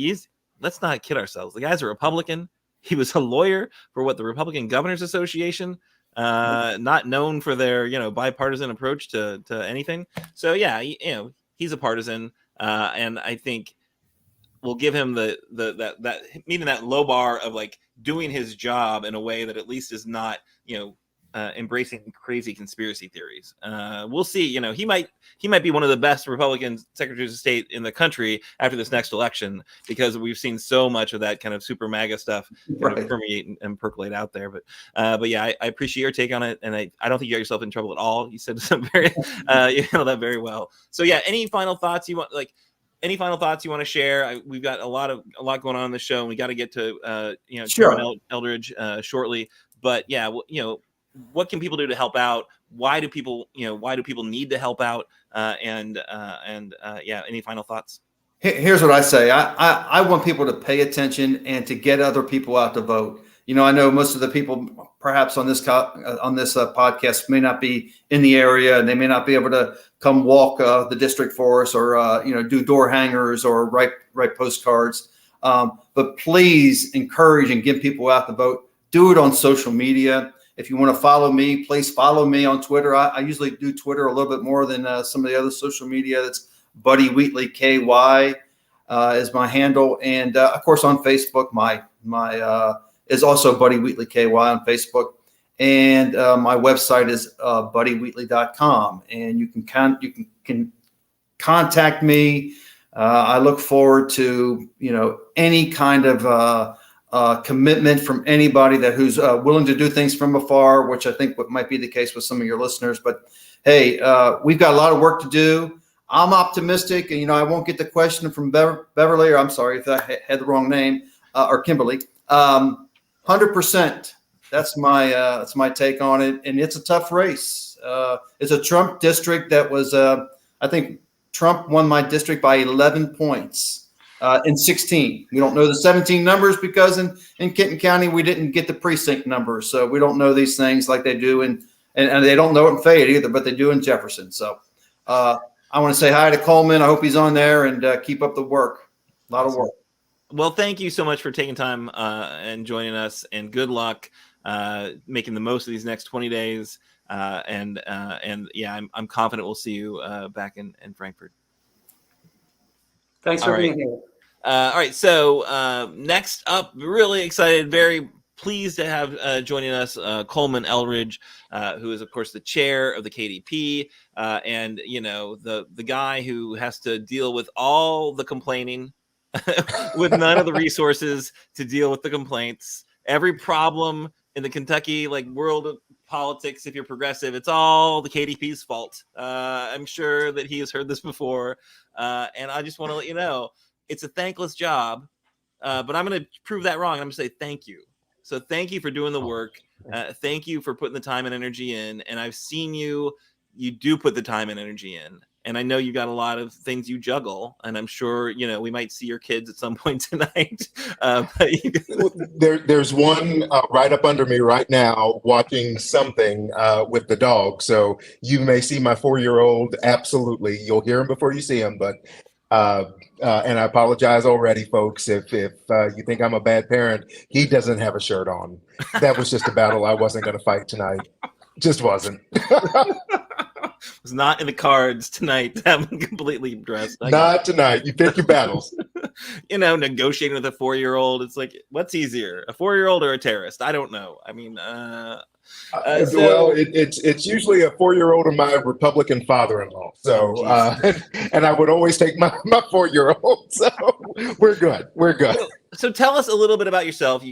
let's not kid ourselves. The guy's a Republican. He was a lawyer for the Republican Governors Association. Not known for their bipartisan approach to anything. So yeah, he's a partisan, and I think we'll give him that meeting that low bar of doing his job in a way that at least is not embracing crazy conspiracy theories. We'll see. He might be one of the best Republican secretaries of state in the country after this next election, because we've seen so much of that kind of super MAGA stuff kind of permeate and percolate out there. But yeah, I appreciate your take on it, and I don't think you got yourself in trouble at all. You said some very you handled that very well. So yeah, any final thoughts you want to share? We've got a lot going on in the show, and we got to get to Sure. Eldridge shortly. But yeah, what can people do to help out? Why do people need to help out? Any final thoughts? Here's what I say. I want people to pay attention and to get other people out to vote. I know most of the people perhaps on this podcast may not be in the area, and they may not be able to come walk the district for us, or do door hangers or write postcards. But please encourage and get people out to vote. Do it on social media. If you want to follow me, please follow me on Twitter. I usually do Twitter a little bit more than some of the other social media. That's Buddy Wheatley KY is my handle, and of course on Facebook, my is also Buddy Wheatley KY on Facebook, and my website is buddywheatley.com, and you can contact me. I look forward to any kind of commitment from anybody who's willing to do things from afar, which I think might be the case with some of your listeners. But hey, we've got a lot of work to do. I'm optimistic, and I won't get the question from Beverly, or I'm sorry if I had the wrong name, or Kimberly. 100%. That's my take on it, and it's a tough race. It's a Trump district that was, I think Trump won my district by 11 points. In 16. We don't know the 17 numbers because in Kenton County, we didn't get the precinct numbers. So we don't know these things like they do and they don't know it in Fayette either, but they do in Jefferson. So I want to say hi to Colmon. I hope he's on there, and keep up the work. A lot of work. Well, thank you so much for taking time and joining us, and good luck making the most of these next 20 days. And yeah, I'm confident we'll see you back in Frankfurt. Thanks for being here. All right. So next up, really excited, very pleased to have joining us Colmon Elridge, who is, of course, the chair of the KDP, and the guy who has to deal with all the complaining, with none of the resources to deal with the complaints. Every problem in the Kentucky world of politics, if you're progressive, it's all the KDP's fault. I'm sure that he has heard this before, and I just want to let you know it's a thankless job, but I'm going to prove that wrong. I'm going to say thank you. So thank you for doing the work. Thank you for putting the time and energy in. And I've seen you do put the time and energy in. And I know you got a lot of things you juggle, and I'm sure, we might see your kids at some point tonight. There's one right up under me right now watching something with the dog. So you may see my 4-year-old. Absolutely. You'll hear him before you see him. But and I apologize already, folks, if you think I'm a bad parent. He doesn't have a shirt on. That was just a battle I wasn't going to fight tonight. Just wasn't. Was not in the cards tonight to have him completely dressed. Not tonight. You pick your battles. Negotiating with a 4-year-old. It's like, what's easier, a 4-year-old or a terrorist? I don't know. I mean, well, it's usually a 4-year-old and my Republican father-in-law. So, and I would always take my 4-year-old. So we're good. We're good. So tell us a little bit about yourself.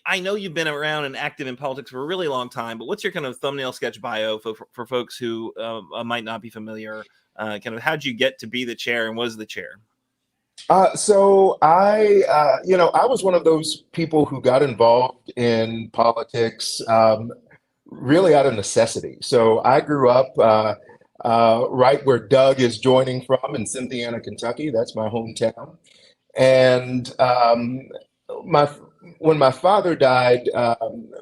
I know you've been around and active in politics for a really long time, but what's your kind of thumbnail sketch bio for folks who might not be familiar? Kind of how'd you get to be the chair, and was the chair? So I was one of those people who got involved in politics really out of necessity. So I grew up right where Doug is joining from in Cynthiana, Kentucky. That's my hometown. And my when my father died,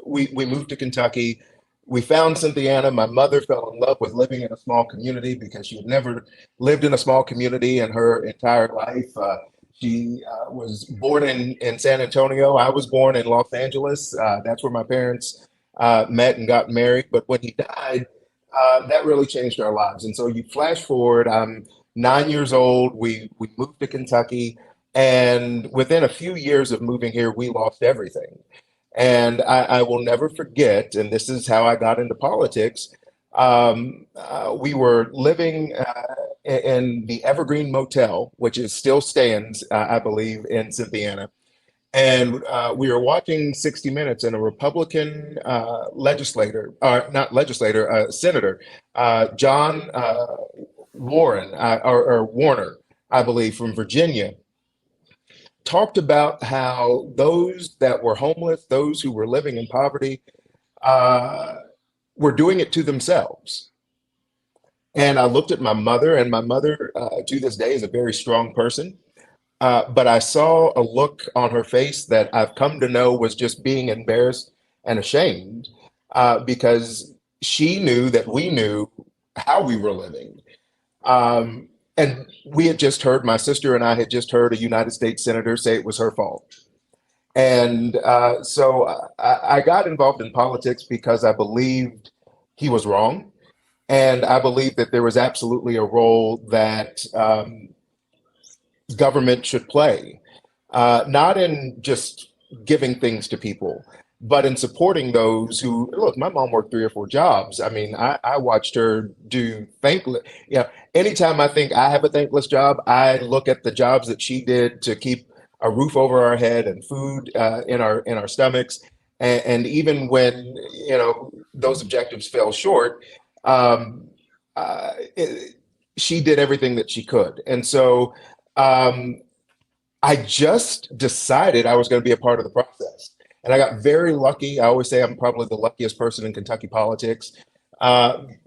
we moved to Kentucky. We found Cynthiana. My mother fell in love with living in a small community because she had never lived in a small community in her entire life. She was born in San Antonio. I was born in Los Angeles. That's where my parents met and got married. But when he died, that really changed our lives. And so you flash forward, I'm 9 years old. We moved to Kentucky. And within a few years of moving here, we lost everything. And I will never forget, and this is how I got into politics. We were living in the Evergreen Motel, which is still stands, I believe, in Cynthiana. And we were watching 60 Minutes, and a Republican legislator, or not legislator, senator, John Warren, or Warner, I believe, from Virginia, talked about how those that were homeless, those who were living in poverty, were doing it to themselves. And I looked at my mother, and my mother, to this day, is a very strong person. But I saw a look on her face that I've come to know was just being embarrassed and ashamed, because she knew that we knew how we were living. And we had just heard, my sister and I had just heard a United States senator say it was her fault. And so I got involved in politics because I believed he was wrong. And I believed that there was absolutely a role that government should play, not in just giving things to people, but in supporting those who, look, my mom worked 3 or 4 jobs. I mean, I watched her do thankless, anytime I think I have a thankless job, I look at the jobs that she did to keep a roof over our head and food in our stomachs. And even when, those objectives fell short, she did everything that she could. And so I just decided I was going to be a part of the process. And I got very lucky. I always say I'm probably the luckiest person in Kentucky politics,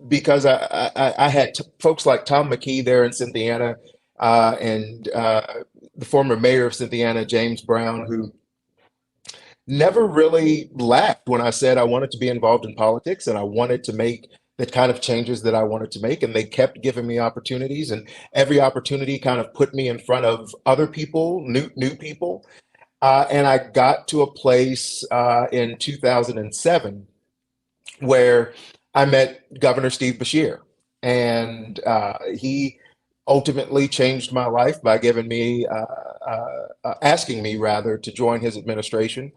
because I had folks like Tom McKee there in Cynthiana, and the former mayor of Cynthiana, James Brown, who never really laughed when I said I wanted to be involved in politics and I wanted to make the kind of changes that I wanted to make. And they kept giving me opportunities, and every opportunity kind of put me in front of other people, new people. And I got to a place in 2007 where I met Governor Steve Beshear, and he ultimately changed my life by giving me, asking me rather, to join his administration.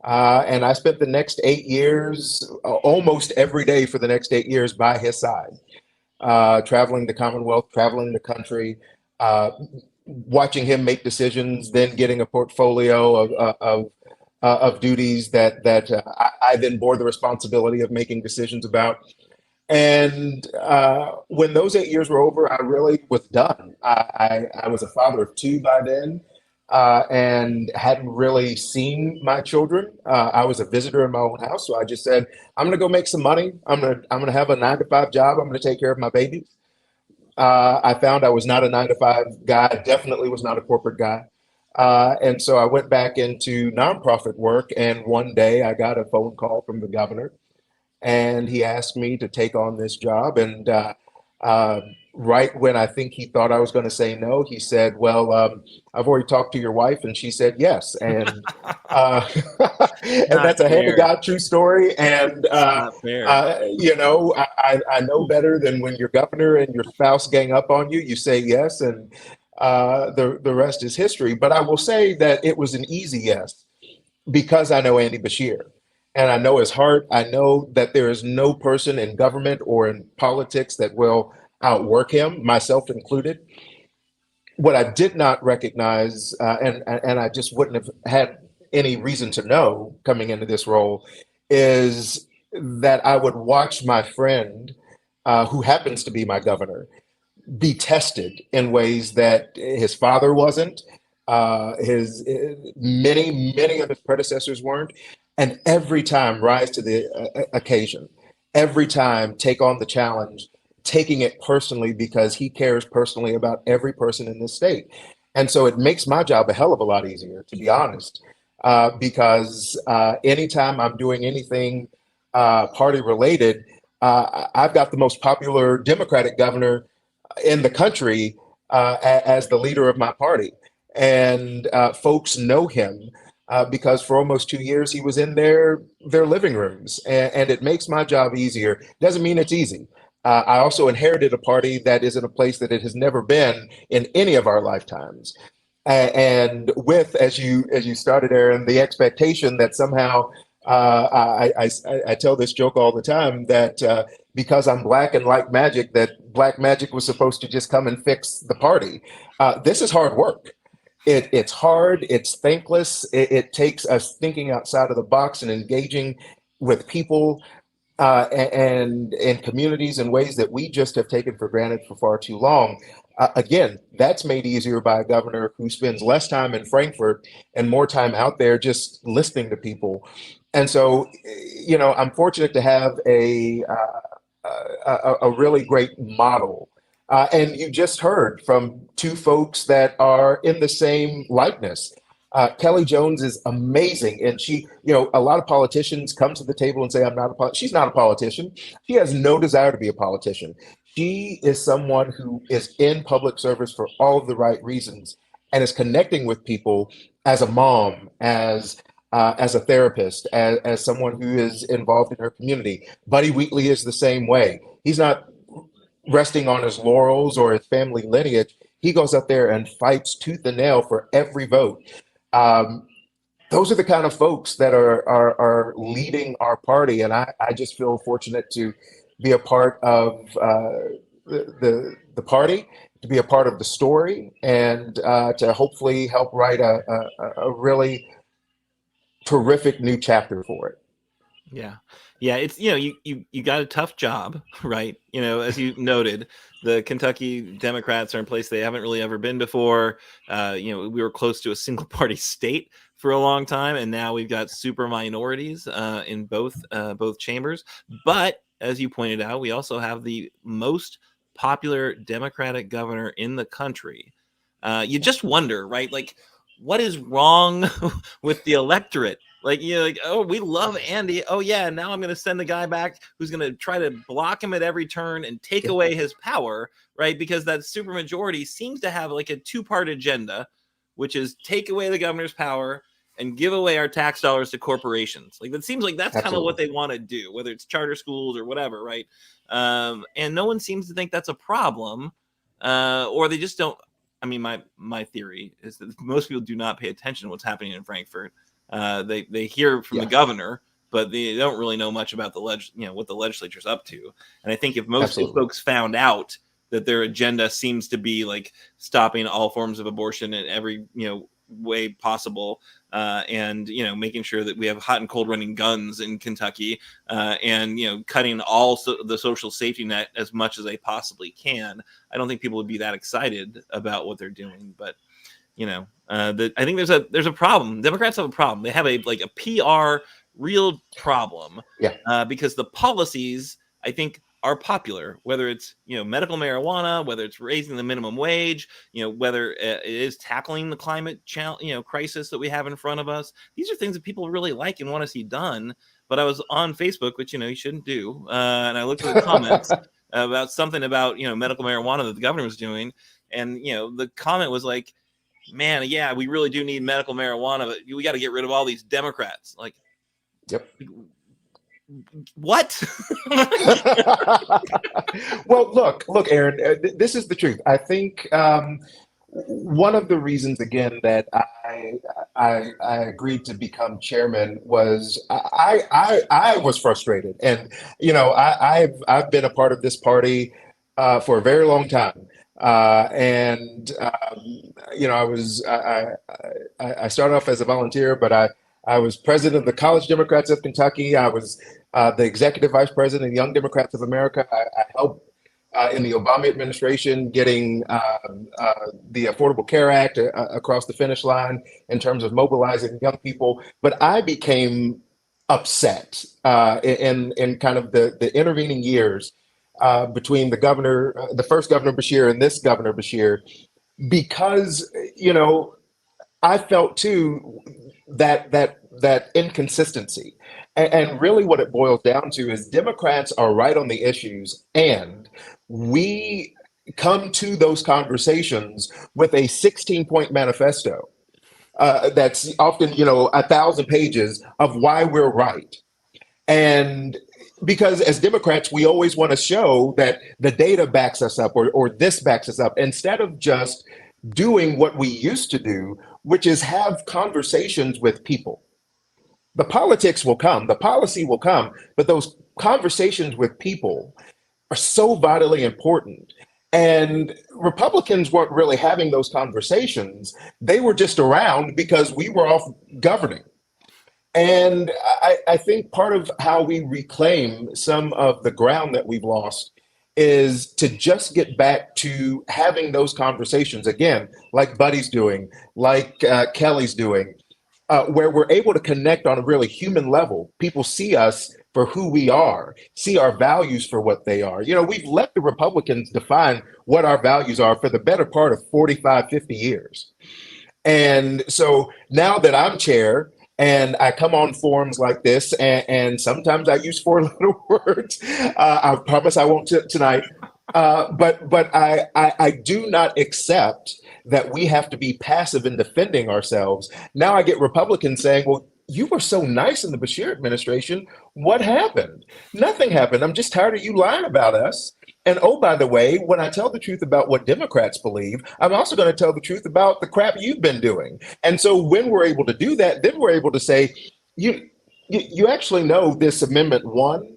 And I spent the next 8 years, almost every day for the next 8 years, by his side, traveling the Commonwealth, traveling the country, watching him make decisions, then getting a portfolio of duties that I then bore the responsibility of making decisions about. And when those 8 years were over, I really was done. I was a father of 2 by then, and hadn't really seen my children. I was a visitor in my own house, so I just said, I'm going to go make some money. I'm gonna have a 9-to-5 job. I'm going to take care of my babies. I found I was not a 9-to-5 guy. I definitely was not a corporate guy. And so I went back into nonprofit work. And one day I got a phone call from the governor, and he asked me to take on this job. And right when I think he thought I was going to say no, he said, well, I've already talked to your wife, and she said yes. And and that's a hand to God true story. And I know better than when your governor and your spouse gang up on you. You say yes, and the rest is history. But I will say that it was an easy yes, because I know Andy Beshear. And I know his heart. I know that there is no person in government or in politics that will outwork him, myself included. What I did not recognize, and I just wouldn't have had any reason to know coming into this role, is that I would watch my friend, who happens to be my governor, be tested in ways that his father wasn't, many of his predecessors weren't, and every time rise to the occasion, every time take on the challenge taking it personally because he cares personally about every person in this state. And so it makes my job a hell of a lot easier, to be honest, because anytime I'm doing anything party related, I've got the most popular Democratic governor in the country as the leader of my party. And folks know him because for almost 2 years he was in their living rooms, and it makes my job easier. Doesn't mean it's easy. I also inherited a party that is in a place that it has never been in any of our lifetimes. And with, as you started, Aaron, the expectation that somehow I tell this joke all the time that because I'm black and like magic, that black magic was supposed to just come and fix the party. This is hard work. It's hard. It's thankless. It takes us thinking outside of the box and engaging with people and communities in ways that we just have taken for granted for far too long. Again, that's made easier by a governor who spends less time in Frankfurt and more time out there just listening to people. And so, I'm fortunate to have a really great model. And you just heard from two folks that are in the same likeness. Kelly Jones is amazing. And she, a lot of politicians come to the table and say, she's not a politician. She has no desire to be a politician. She is someone who is in public service for all of the right reasons and is connecting with people as a mom, as a therapist, as someone who is involved in her community. Buddy Wheatley is the same way. He's not resting on his laurels or his family lineage. He goes up there and fights tooth and nail for every vote. Those are the kind of folks that are leading our party, and I just feel fortunate to be a part of the party, to be a part of the story, and to hopefully help write a really terrific new chapter for it. Yeah, it's you got a tough job, right? As you noted, the Kentucky Democrats are in place they haven't really ever been before. We were close to a single party state for a long time, and now we've got super minorities in both chambers. But as you pointed out, we also have the most popular Democratic governor in the country. You just wonder, right? Like, what is wrong with the electorate? Oh, we love Andy. Oh yeah, now I'm going to send the guy back who's going to try to block him at every turn and take away his power, right? Because that supermajority seems to have like a two-part agenda, which is take away the governor's power and give away our tax dollars to corporations. Like, that seems like that's kind of what they want to do, whether it's charter schools or whatever, right? And no one seems to think that's a problem, or they just don't. I mean, my theory is that most people do not pay attention to what's happening in Frankfurt. They hear from the governor, but they don't really know much about what the legislature's up to. And I think if most folks found out that their agenda seems to be like stopping all forms of abortion in every way possible, and making sure that we have hot and cold running guns in Kentucky, and cutting the social safety net as much as they possibly can, I don't think people would be that excited about what they're doing. But I think there's a problem. Democrats have a problem. They have a PR real problem. Because the policies, I think, are popular, whether it's medical marijuana, whether it's raising the minimum wage, whether it is tackling the climate crisis that we have in front of us. These are things that people really like and want to see done. But I was on Facebook, which you shouldn't do, and I looked at the comments about something about medical marijuana that the governor was doing, and the comment was like, man, yeah, we really do need medical marijuana, but we got to get rid of all these Democrats. Like, what? Well, look, Aaron, this is the truth. I think one of the reasons, again, that I agreed to become chairman was I was frustrated, and I've been a part of this party for a very long time. I started off as a volunteer, but I was president of the College Democrats of Kentucky. I was the executive vice president of Young Democrats of America. I helped in the Obama administration getting the Affordable Care Act across the finish line in terms of mobilizing young people. But I became upset in kind of the intervening years between the first Governor Beshear and this Governor Beshear, because, I felt too that inconsistency. And really what it boils down to is Democrats are right on the issues, and we come to those conversations with a 16-point manifesto that's often, 1,000 pages of why we're right. And because as Democrats, we always want to show that the data backs us up, or this backs us up, instead of just doing what we used to do, which is have conversations with people. The politics will come, the policy will come, but those conversations with people are so vitally important. And Republicans weren't really having those conversations. They were just around because we were off governing. And I think part of how we reclaim some of the ground that we've lost is to just get back to having those conversations again, like Buddy's doing, like Kelly's doing, where we're able to connect on a really human level. People see us for who we are, see our values for what they are. We've let the Republicans define what our values are for the better part of 45, 50 years. And so now that I'm chair, and I come on forums like this, and sometimes I use 4-letter words. I promise I won't tonight. But I do not accept that we have to be passive in defending ourselves. Now I get Republicans saying, well, you were so nice in the Beshear administration. What happened? Nothing happened. I'm just tired of you lying about us. And oh, by the way, when I tell the truth about what Democrats believe, I'm also going to tell the truth about the crap you've been doing. And so when we're able to do that, then we're able to say, you actually know this Amendment 1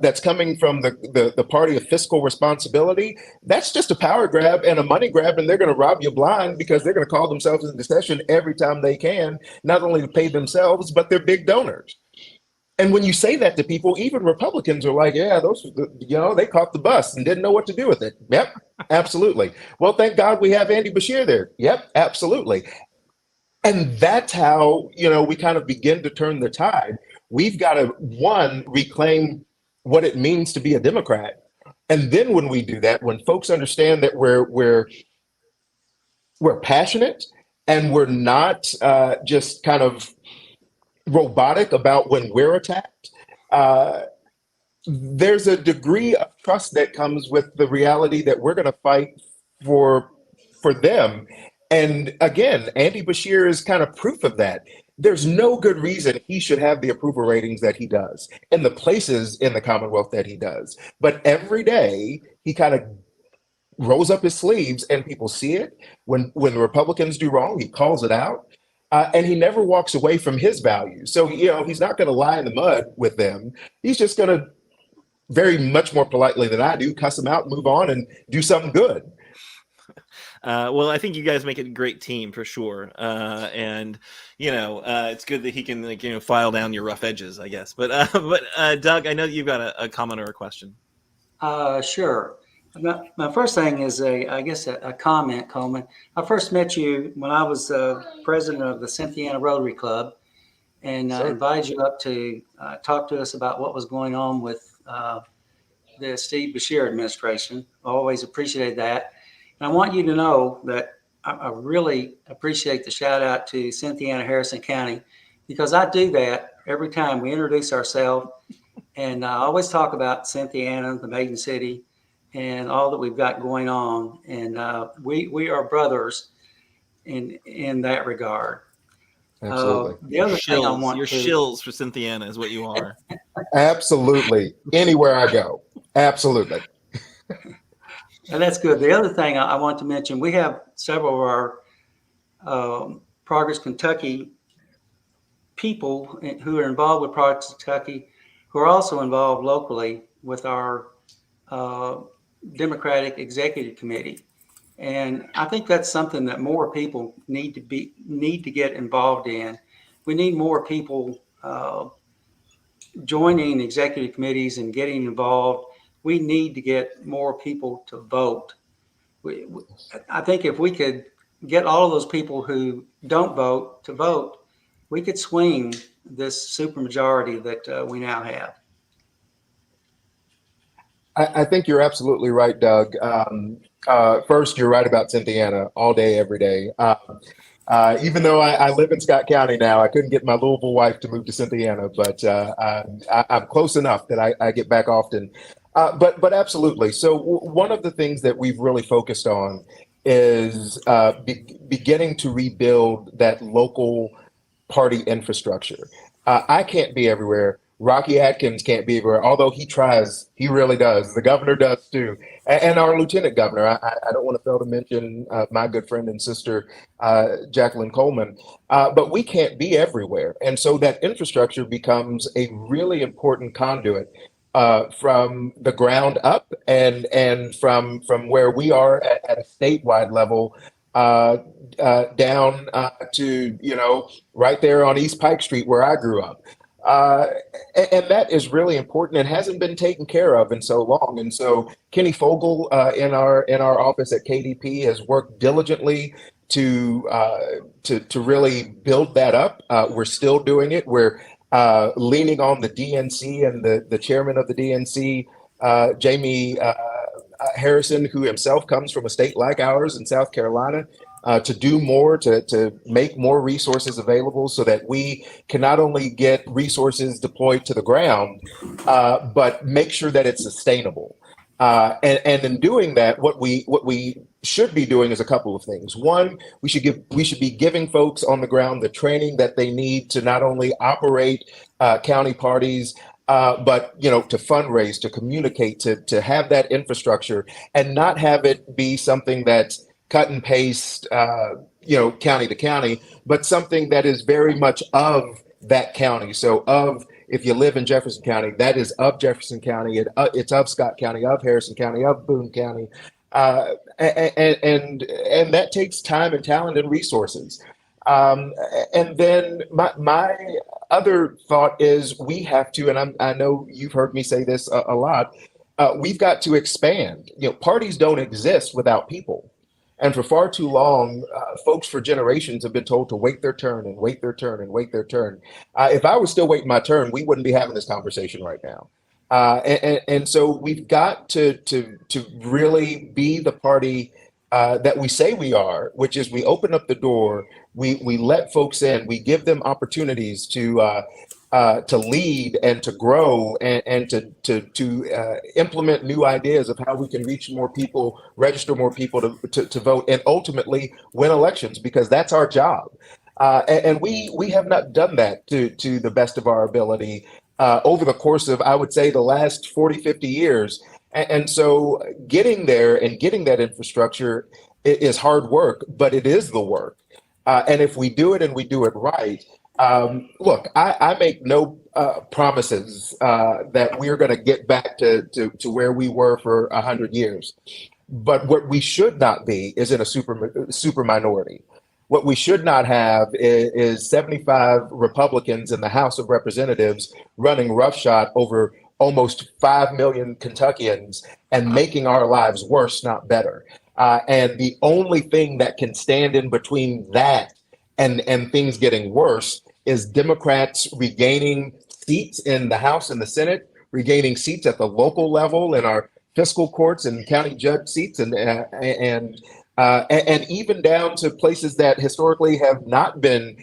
that's coming from the party of fiscal responsibility. That's just a power grab and a money grab, and they're going to rob you blind because they're going to call themselves into session every time they can, not only to pay themselves, but they're big donors. And when you say that to people, even Republicans are like, yeah, they caught the bus and didn't know what to do with it. Yep, absolutely. Well, thank God we have Andy Beshear there. Yep, absolutely. And that's how, we kind of begin to turn the tide. We've got to, one, reclaim what it means to be a Democrat. And then when we do that, when folks understand that we're passionate and we're not just kind of robotic about when we're attacked, there's a degree of trust that comes with the reality that we're going to fight for them. And again, Andy Beshear is kind of proof of that. There's no good reason he should have the approval ratings that he does in the places in the Commonwealth that he does. But every day he kind of rolls up his sleeves and people see it. When the Republicans do wrong, he calls it out. And he never walks away from his values. So, he's not going to lie in the mud with them. He's just going to, very much more politely than I do, cuss them out, move on, and do something good. Well, I think you guys make a great team for sure. And, it's good that he can, file down your rough edges, I guess. But Doug, I know you've got a comment or a question. Sure. My first thing is a comment, Coleman. I first met you when I was president of the Cynthiana Rotary Club, and invited you up to talk to us about what was going on with the Steve Beshear administration. I always appreciated that. And I want you to know that I really appreciate the shout out to Cynthiana Harrison County, because I do that every time we introduce ourselves. And I always talk about Cynthiana, the Maiden City, and all that we've got going on. And we are brothers in that regard. Absolutely. The other thing I want You're shills for Cynthiana is what you are. Absolutely. Anywhere I go. Absolutely. And that's good. The other thing I want to mention, we have several of our Progress Kentucky people who are involved with Progress Kentucky, who are also involved locally with our Democratic Executive Committee. And I think that's something that more people need to get involved in. We need more people joining executive committees and getting involved. We need to get more people to vote. I think if we could get all of those people who don't vote to vote, we could swing this supermajority that we now have. I think you're absolutely right, Doug. First, you're right about Cynthiana all day, every day. Even though I live in Scott County now, I couldn't get my Louisville wife to move to Cynthiana, but I'm close enough that I get back often. But absolutely. So one of the things that we've really focused on is beginning to rebuild that local party infrastructure. I can't be everywhere. Rocky Atkins can't be everywhere, although he tries. He really does. The governor does too, and our lieutenant governor. I don't want to fail to mention my good friend and sister, Jacqueline Colmon. But we can't be everywhere, and so that infrastructure becomes a really important conduit from the ground up, and from where we are at a statewide level. Down to, right there on East Pike Street where I grew up. And that is really important and hasn't been taken care of in so long. And so Kenny Fogel in our office at KDP has worked diligently to really build that up. We're still doing it. We're leaning on the DNC and the chairman of the DNC, Jamie Harrison, who himself comes from a state like ours in South Carolina, to do more, to make more resources available so that we can not only get resources deployed to the ground, but make sure that it's sustainable. And in doing that, what we should be doing is a couple of things. One, we should be giving folks on the ground the training that they need to not only operate county parties, but to fundraise, to communicate, to have that infrastructure, and not have it be something that's cut and paste, county to county, but something that is very much of that county. So if you live in Jefferson County, that is of Jefferson County, it's of Scott County, of Harrison County, of Boone County. And that takes time and talent and resources. And then my other thought is we have to, and I know you've heard me say this a lot, we've got to expand. Parties don't exist without people. And for far too long, folks for generations have been told to wait their turn and wait their turn and wait their turn. If I was still waiting my turn, we wouldn't be having this conversation right now. And so we've got to really be the party that we say we are, which is we open up the door, we let folks in, we give them opportunities to lead and to grow and to implement new ideas of how we can reach more people, register more people to vote, and ultimately win elections, because that's our job. And we have not done that to the best of our ability over the course of, I would say, the last 40, 50 years. And so getting there and getting that infrastructure is hard work, but it is the work. And if we do it and we do it right, look, I make no promises that we're going to get back to where we were for 100 years. But what we should not be is in a super minority. What we should not have is 75 Republicans in the House of Representatives running roughshod over almost 5 million Kentuckians and making our lives worse, not better. And the only thing that can stand in between that and things getting worse is Democrats regaining seats in the House and the Senate, regaining seats at the local level in our fiscal courts and county judge seats, and even down to places that historically have not been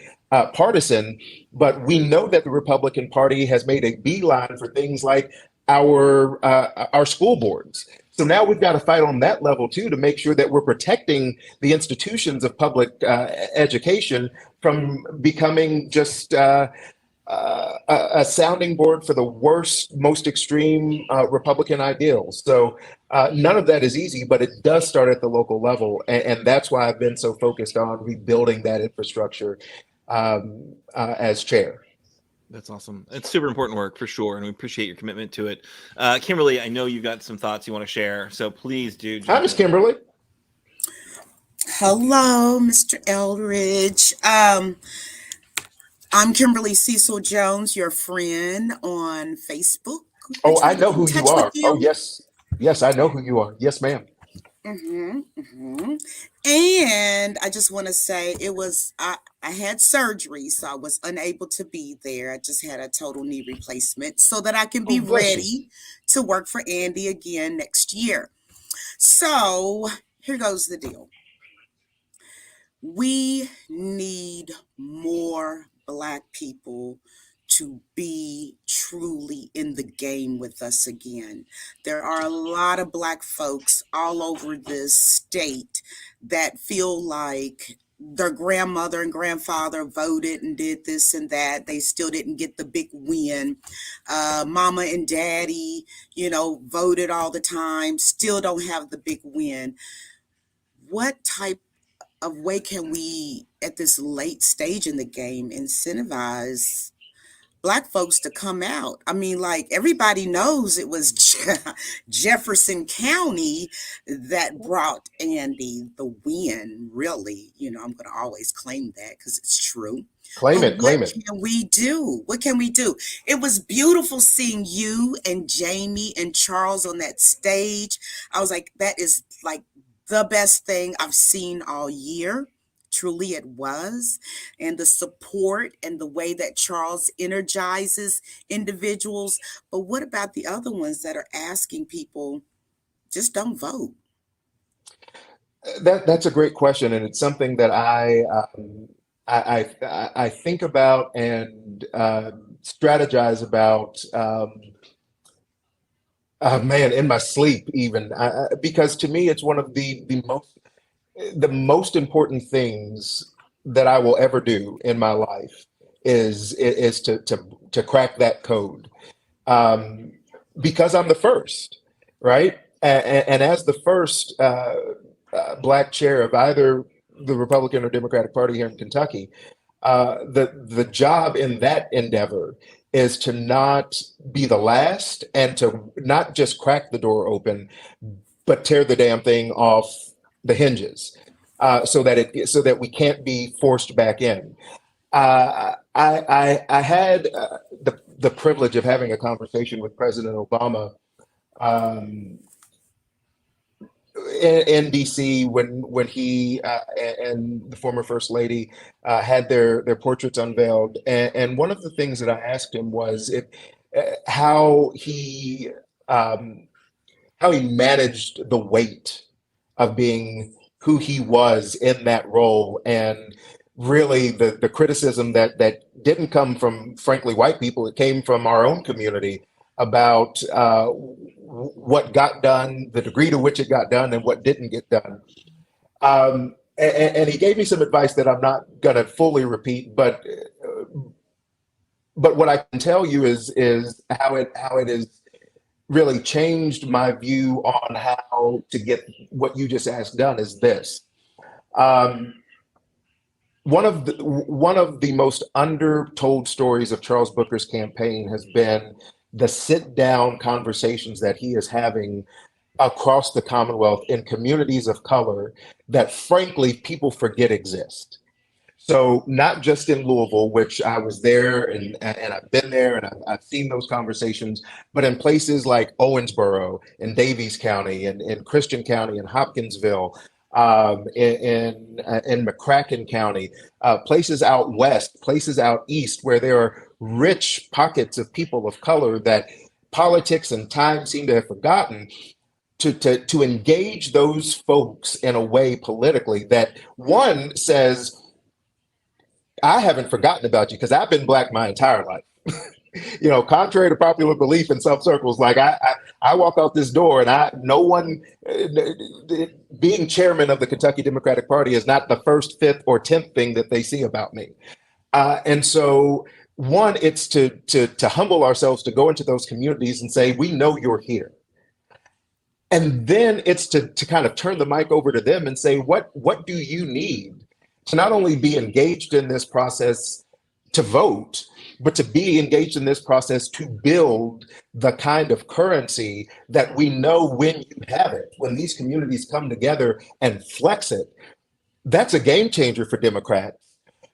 partisan. But we know that the Republican Party has made a beeline for things like our school boards. So now we've got to fight on that level too, to make sure that we're protecting the institutions of public education from becoming just a sounding board for the worst, most extreme Republican ideals. So none of that is easy, but it does start at the local level. And that's why I've been so focused on rebuilding that infrastructure as chair. That's awesome. It's super important work for sure, and we appreciate your commitment to it. Kimberly, I know you've got some thoughts you want to share, so please do. Hi, Miss Kimberly. Hello, Mr. Elridge. I'm Kimberly Cecil Jones, your friend on Facebook. Oh, I know who you are. Oh, yes. Yes, I know who you are. Yes, ma'am. And I just want to say I had surgery, so I was unable to be there. I just had a total knee replacement so that I can be Oh, bless you. ready to work for Andy again next year. So here goes the deal. We need more Black people to be truly in the game with us again. There are a lot of Black folks all over this state that feel like their grandmother and grandfather voted and did this and that. They still didn't get the big win. Mama and daddy, voted all the time, still don't have the big win. What type of way can we, at this late stage in the game, incentivize Black folks to come out? I mean, like, everybody knows it was Jefferson County that brought Andy the win, really. I'm going to always claim that because it's true. Claim But it, claim what it. can we do? What can we do? It was beautiful seeing you and Jamie and Charles on that stage. I was like, that is like the best thing I've seen all year. Truly it was. And the support and the way that Charles energizes individuals. But what about the other ones that are asking people, just don't vote? That's a great question, and it's something that I think about and strategize about. Man, in my sleep, even because to me, it's one of the most important things that I will ever do in my life is to crack that code, because I'm the first, right? And as the first Black chair of either the Republican or Democratic Party here in Kentucky, the job in that endeavor is to not be the last and to not just crack the door open, but tear the damn thing off the hinges, so that we can't be forced back in. I had the privilege of having a conversation with President Obama in DC when he and the former First Lady had their portraits unveiled, and one of the things that I asked him was how he managed the weight of being who he was in that role, and really the criticism that didn't come from, frankly, white people. It came from our own community about what got done, the degree to which it got done, and what didn't get done. And he gave me some advice that I'm not going to fully repeat, but what I can tell you is how it has really changed my view on how to get what you just asked done. Is this one of the most undertold stories of Charles Booker's campaign has been the sit-down conversations that he is having across the Commonwealth in communities of color that, frankly, people forget exist. So not just in Louisville, which I was there and I've been there and I've seen those conversations, but in places like Owensboro and Daviess County and in Christian County and Hopkinsville, in McCracken County, places out west, places out east, where there are rich pockets of people of color that politics and time seem to have forgotten, to engage those folks in a way politically that, one, says, I haven't forgotten about you because I've been Black my entire life. Contrary to popular belief in some circles, like I walk out this door and no one, being chairman of the Kentucky Democratic Party is not the first, fifth, or 10th thing that they see about me. And so, one, it's to humble ourselves, to go into those communities and say, we know you're here. And then it's to kind of turn the mic over to them and say, what do you need to not only be engaged in this process to vote, but to be engaged in this process to build the kind of currency that we know, when you have it, when these communities come together and flex it, that's a game changer for Democrats,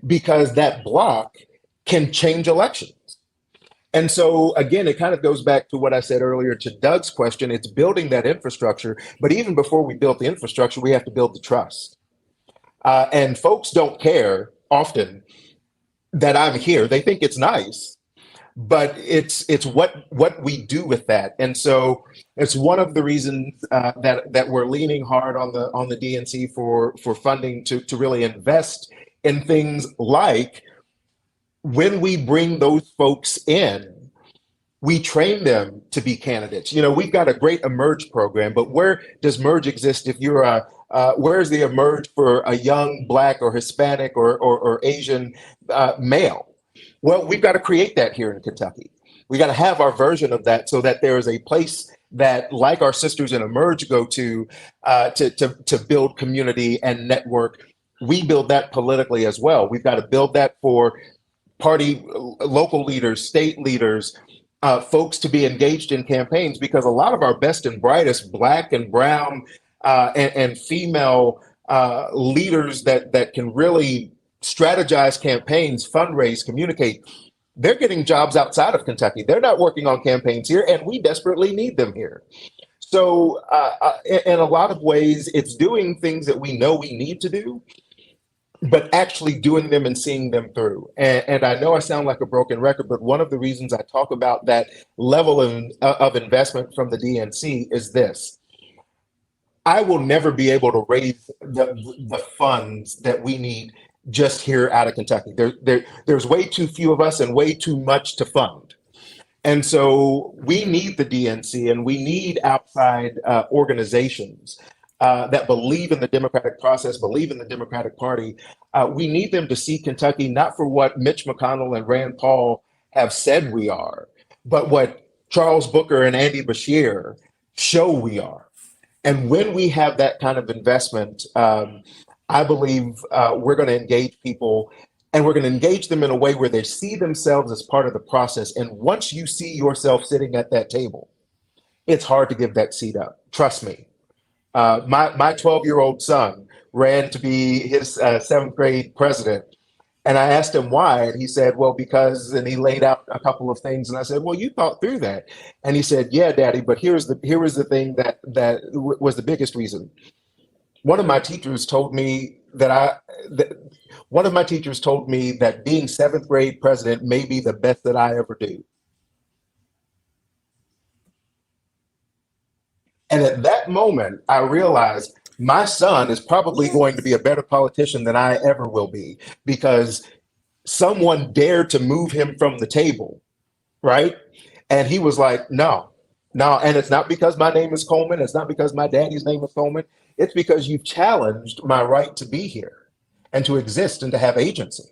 because that block can change elections. And so again, it kind of goes back to what I said earlier to Doug's question. It's building that infrastructure, but even before we build the infrastructure, we have to build the trust. And folks don't care often that I'm here. They think it's nice, but it's what we do with that. And so it's one of the reasons that we're leaning hard on the DNC for funding to really invest in things like, when we bring those folks in, we train them to be candidates. You know, we've got a great Emerge program, but where does Merge exist if you're where's the Emerge for a young Black or Hispanic or Asian male? Well, we've got to create that here in Kentucky. We got to have our version of that so that there is a place that, like our sisters in Emerge go to build community and network. We build that politically as well. We've got to build that for party, local leaders, state leaders, folks to be engaged in campaigns, because a lot of our best and brightest Black and brown and female leaders that can really strategize campaigns, fundraise, communicate, they're getting jobs outside of Kentucky. They're not working on campaigns here, and we desperately need them here. So in a lot of ways, it's doing things that we know we need to do, but actually doing them and seeing them through. And I know I sound like a broken record, but one of the reasons I talk about that level of investment from the DNC is this. I will never be able to raise the funds that we need just here out of Kentucky. There's way too few of us and way too much to fund. And so we need the DNC, and we need outside organizations that believe in the democratic process, believe in the Democratic Party. We need them to see Kentucky not for what Mitch McConnell and Rand Paul have said we are, but what Charles Booker and Andy Beshear show we are. And when we have that kind of investment, I believe we're going to engage people, and we're going to engage them in a way where they see themselves as part of the process. And once you see yourself sitting at that table, it's hard to give that seat up. Trust me. My 12-year-old son ran to be his 7th grade president. And I asked him why, and he said, well, because, and he laid out a couple of things. And I said, well, you thought through that. And he said, yeah, Daddy, but here was the thing that was the biggest reason. One of my teachers told me that being 7th grade president may be the best that I ever do. And at that moment, I realized my son is probably going to be a better politician than I ever will be, because someone dared to move him from the table, right? And he was like, no. And it's not because my name is Colmon. It's not because my daddy's name is Colmon. It's because you've challenged my right to be here and to exist and to have agency.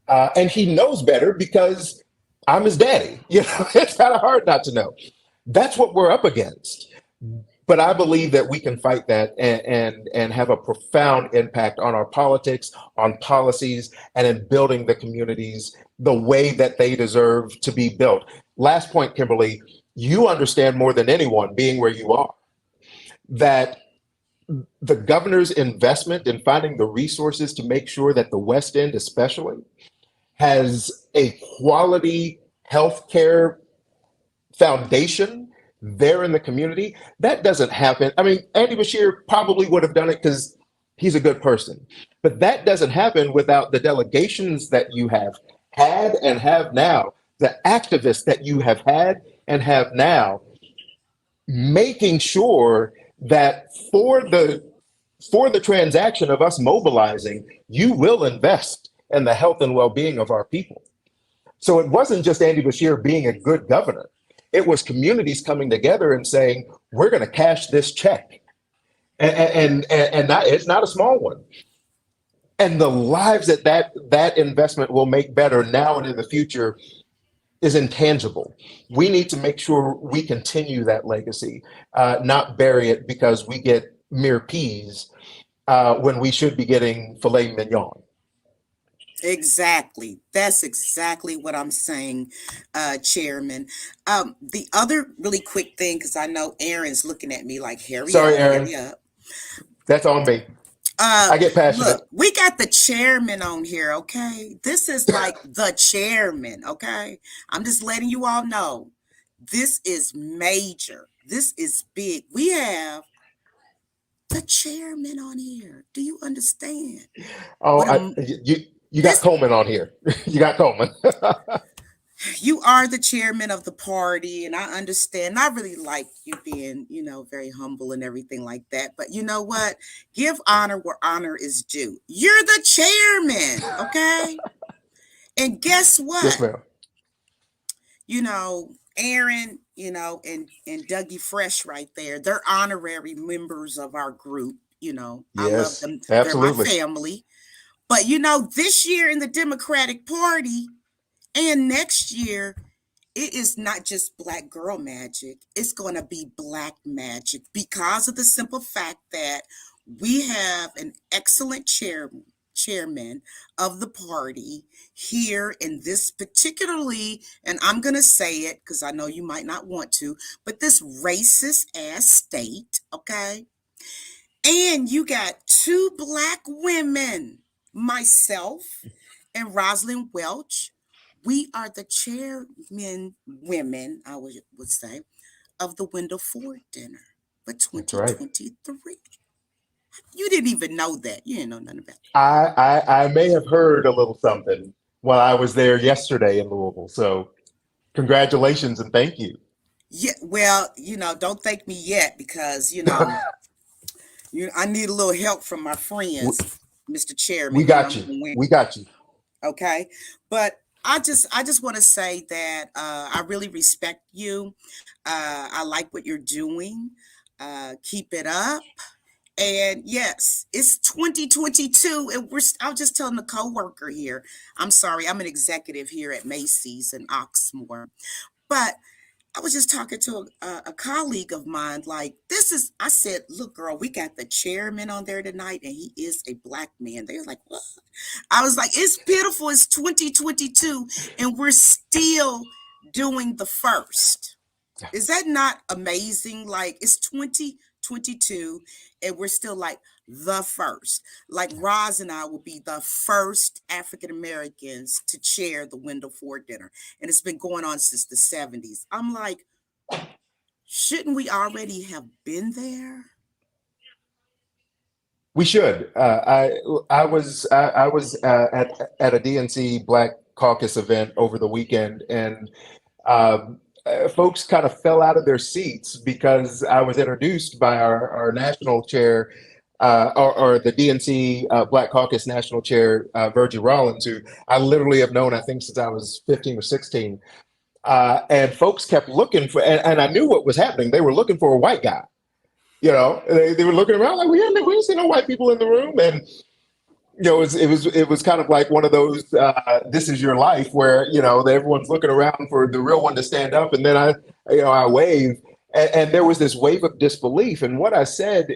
And he knows better because I'm his daddy. You know, it's kind of hard not to know. That's what we're up against. But I believe that we can fight that and have a profound impact on our politics, on policies, and in building the communities the way that they deserve to be built. Last point, Kimberly, you understand more than anyone, being where you are, that the governor's investment in finding the resources to make sure that the West End especially has a quality healthcare foundation there in the community, that doesn't happen. I mean, Andy Beshear probably would have done it because he's a good person, but that doesn't happen without the delegations that you have had and have now, the activists that you have had and have now, making sure that for the transaction of us mobilizing, you will invest in the health and well-being of our people. So it wasn't just Andy Beshear being a good governor. It was communities coming together and saying, we're going to cash this check. And that, it's not a small one. And the lives that investment will make better now and in the future is intangible. We need to make sure we continue that legacy, not bury it because we get mere peas when we should be getting filet mignon. Exactly. That's exactly what I'm saying, Chairman. The other really quick thing, because I know Aaron's looking at me like, hurry Sorry, up, Aaron. hurry up. That's on me. I get passionate. Look, we got the chairman on here, okay? This is like the chairman, okay? I'm just letting you all know. This is major. This is big. We have the chairman on here. Do you understand? Oh, What you got Colmon on here. You got Colmon. You are the chairman of the party, and I understand. I really like you being, very humble and everything like that. But you know what? Give honor where honor is due. You're the chairman, okay? And guess what? Yes, ma'am. Aaron, and Dougie Fresh right there. They're honorary members of our group. I love Yes, them. absolutely. They're my family. But this year in the Democratic Party and next year, it is not just Black girl magic. It's going to be Black magic because of the simple fact that we have an excellent chairman of the party here in this particularly, and I'm going to say it because I know you might not want to, but this racist ass state, okay? And you got 2 Black women, myself and Rosalind Welch. We are the women, I would say, of the Window Ford dinner for 2023. Right. You didn't even know that. You didn't know nothing about that. I may have heard a little something while I was there yesterday in Louisville. So congratulations and thank you. Yeah, well, don't thank me yet because, I need a little help from my friends, Mr. Chairman. We got you. We got you. Okay. But I just want to say that I really respect you. I like what you're doing. Keep it up. And yes, it's 2022, and I was just telling a coworker here. I'm sorry, I'm an executive here at Macy's in Oxmoor, but I was just talking to a colleague of mine. Like, I said, look, girl, we got the chairman on there tonight, and he is a Black man. They were like, what? I was like, it's pitiful. It's 2022, and we're still doing the first. Is that not amazing? Like, it's 2022, and we're still like the first. Like, Roz and I will be the first African Americans to chair the Window Ford dinner, and it's been going on since the 70s. I'm like, shouldn't we already have been there? We should. I was at a DNC Black Caucus event over the weekend, and folks kind of fell out of their seats because I was introduced by our national chair, or the DNC Black Caucus national chair, Virgie Rollins, who I literally have known, I think, since I was 15 or 16. And folks kept looking for, and I knew what was happening. They were looking for a white guy. They were looking around like, we didn't see no white people in the room. And it was kind of like one of those this is your life where everyone's looking around for the real one to stand up, and then I wave, and there was this wave of disbelief. And what I said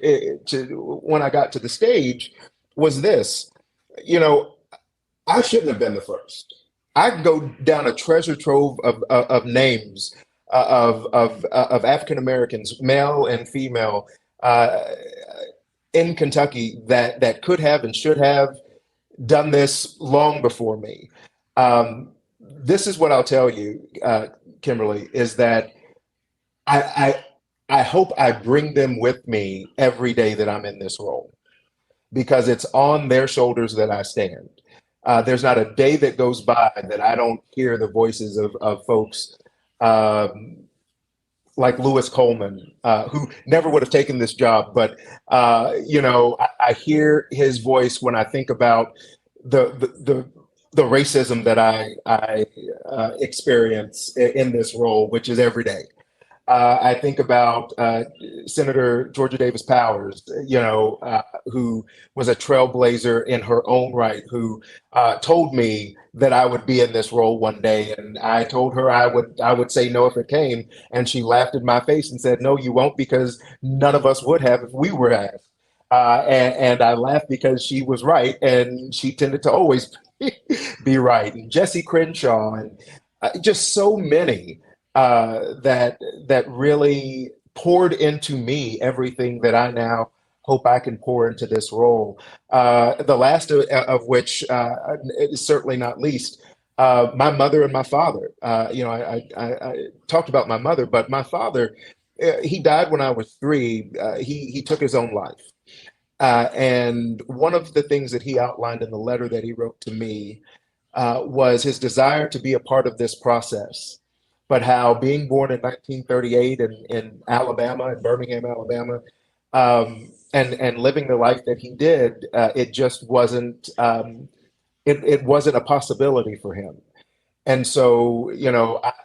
when I got to the stage was this: I shouldn't have been the first. I could go down a treasure trove of names of African Americans, male and female, in Kentucky that could have and should have done this long before me. This is what I'll tell you, Kimberly, is that I hope I bring them with me every day that I'm in this role, because it's on their shoulders that I stand. There's not a day that goes by that I don't hear the voices of folks like Lewis Coleman, who never would have taken this job, but I hear his voice when I think about the racism that I experience in this role, which is every day. I think about Senator Georgia Davis Powers, who was a trailblazer in her own right, who told me that I would be in this role one day, and I told her I would say no if it came, and she laughed in my face and said, "No, you won't, because none of us would have if we were asked." And I laughed because she was right, and she tended to always be right. And Jesse Crenshaw, and just so many. That really poured into me everything that I now hope I can pour into this role. The last of which is certainly not least, my mother and my father. I talked about my mother, but my father, he died when I was 3. He took his own life. And one of the things that he outlined in the letter that he wrote to me was his desire to be a part of this process, but how being born in 1938 in Alabama, in Birmingham, Alabama, and living the life that he did, it just wasn't, it wasn't a possibility for him. And so,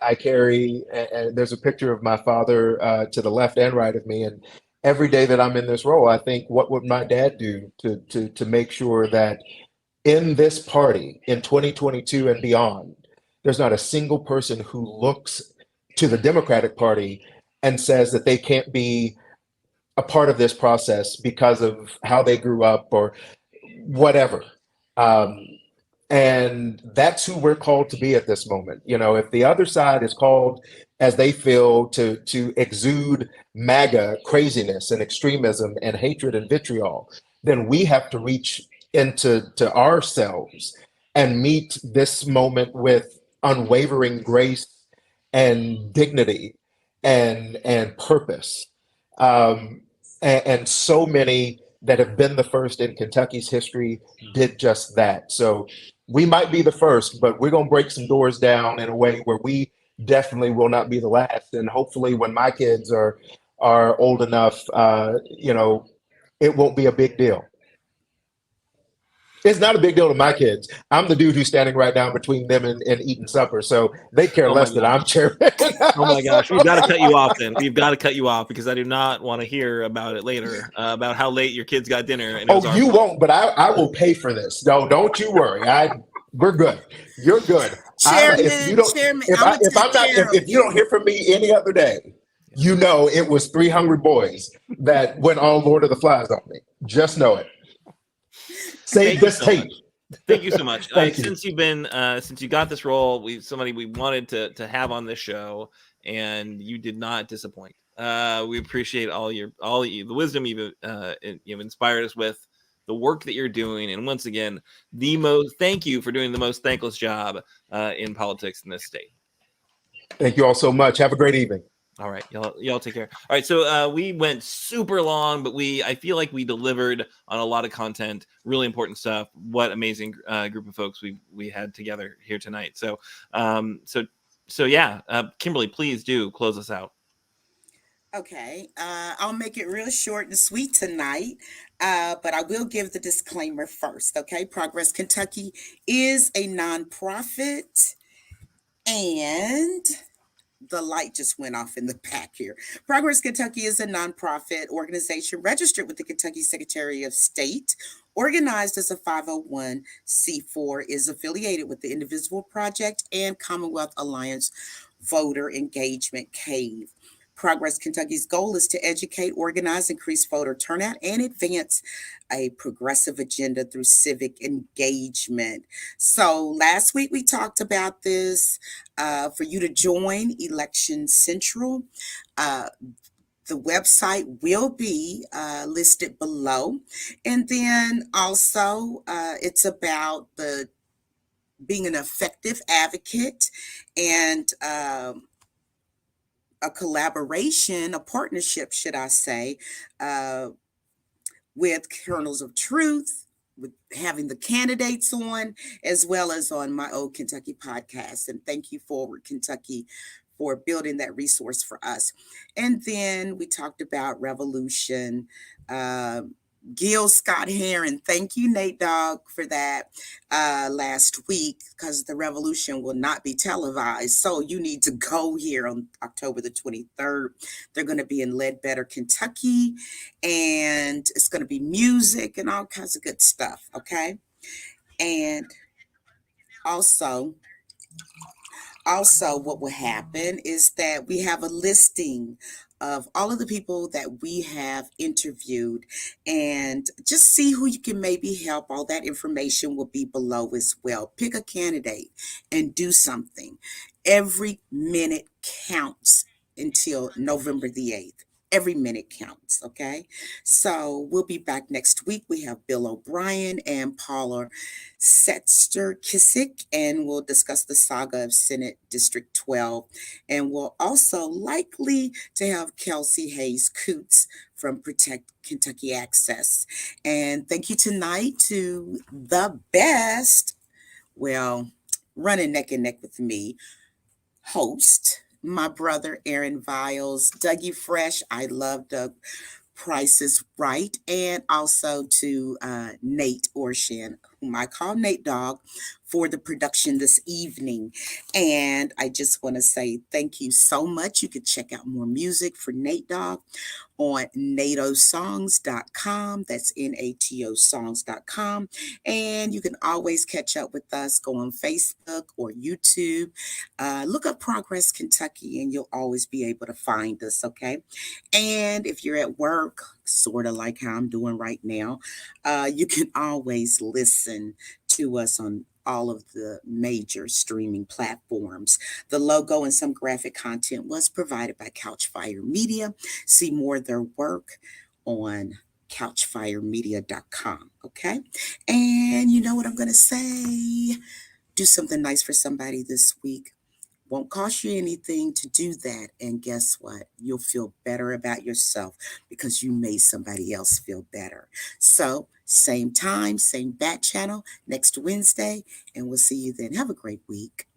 I carry, and there's a picture of my father to the left and right of me. And every day that I'm in this role, I think, what would my dad do to make sure that in this party in 2022 and beyond, there's not a single person who looks to the Democratic Party and says that they can't be a part of this process because of how they grew up or whatever. And that's who we're called to be at this moment. If the other side is called, as they feel, to exude MAGA craziness and extremism and hatred and vitriol, then we have to reach into ourselves and meet this moment with unwavering grace and dignity and purpose. And so many that have been the first in Kentucky's history did just that. So we might be the first, but we're going to break some doors down in a way where we definitely will not be the last. And hopefully when my kids are old enough, it won't be a big deal. It's not a big deal to my kids. I'm the dude who's standing right now between them and eating supper. So they care less that I'm chairman. Oh my gosh. We've got to cut you off then. We've got to cut you off because I do not want to hear about it later, about how late your kids got dinner. And you won't, but I will pay for this. No, don't you worry. We're good. You're good. Chairman, if you don't hear from me any other day, it was 3 hungry boys that went all Lord of the Flies on me. Just know it. Save this tape. Thank you so much. Thank you. Since you got this role, somebody we wanted to have on this show, and you did not disappoint. We appreciate all the wisdom you've inspired us with, the work that you're doing, and once again, thank you for doing the most thankless job in politics in this state. Thank you all so much. Have a great evening. All right, y'all take care. All right, so we went super long, but I feel like we delivered on a lot of content, really important stuff. What amazing group of folks we had together here tonight. So yeah, Kimberly, please do close us out. Okay, I'll make it real short and sweet tonight, but I will give the disclaimer first. Okay, Progress Kentucky is a nonprofit, and the light just went off in the back here. Progress Kentucky is a nonprofit organization registered with the Kentucky Secretary of State, organized as a 501c4, is affiliated with the Indivisible Project and Commonwealth Alliance Voter Engagement CAVE. Progress Kentucky's goal is to educate, organize, increase voter turnout, and advance a progressive agenda through civic engagement. So last week we talked about this. For you to join Election Central, the website will be listed below. And then also it's about being an effective advocate and a collaboration, a partnership, should I say, with Kernels of Truth, with having the candidates on, as well as on my Old Kentucky podcast. And thank you, Forward Kentucky, for building that resource for us. And then we talked about Revolution, Gil Scott Heron. Thank you, Nate Dogg, for that last week, because the Revolution will not be televised. So you need to go here on October the 23rd. They're going to be in Ledbetter, Kentucky, and it's going to be music and all kinds of good stuff. Okay. And also what will happen is that we have a listing of all of the people that we have interviewed, and just see who you can maybe help. All that information will be below as well. Pick a candidate and do something. Every minute counts until November the 8th. every minute counts. Okay. So we'll be back next week. We have Bill O'Brien and Paula Setzer Kissick, and we'll discuss the saga of Senate District 12. And we'll also likely to have Kelsey Hayes Coots from Protect Kentucky Access. And thank you tonight to the best, well, running neck and neck with me, host, my brother Aaron Viles, Dougie Fresh. I love Doug Price is Right, and also to Nate Orshan, whom I call Nate Dog, for the production this evening. And I just want to say thank you so much. You can check out more music for Nate Dog on natosongs.com. That's NATO songs.com. And you can always catch up with us. Go on Facebook or YouTube. Look up Progress Kentucky, and you'll always be able to find us, okay? And if you're at work, sort of like how I'm doing right now, you can always listen to us on all of the major streaming platforms. The logo and some graphic content was provided by Couchfire Media. See more of their work on couchfiremedia.com, okay? And you know what I'm going to say? Do something nice for somebody this week. Won't cost you anything to do that. And guess what? You'll feel better about yourself because you made somebody else feel better. So same time, same bat channel next Wednesday. And we'll see you then. Have a great week.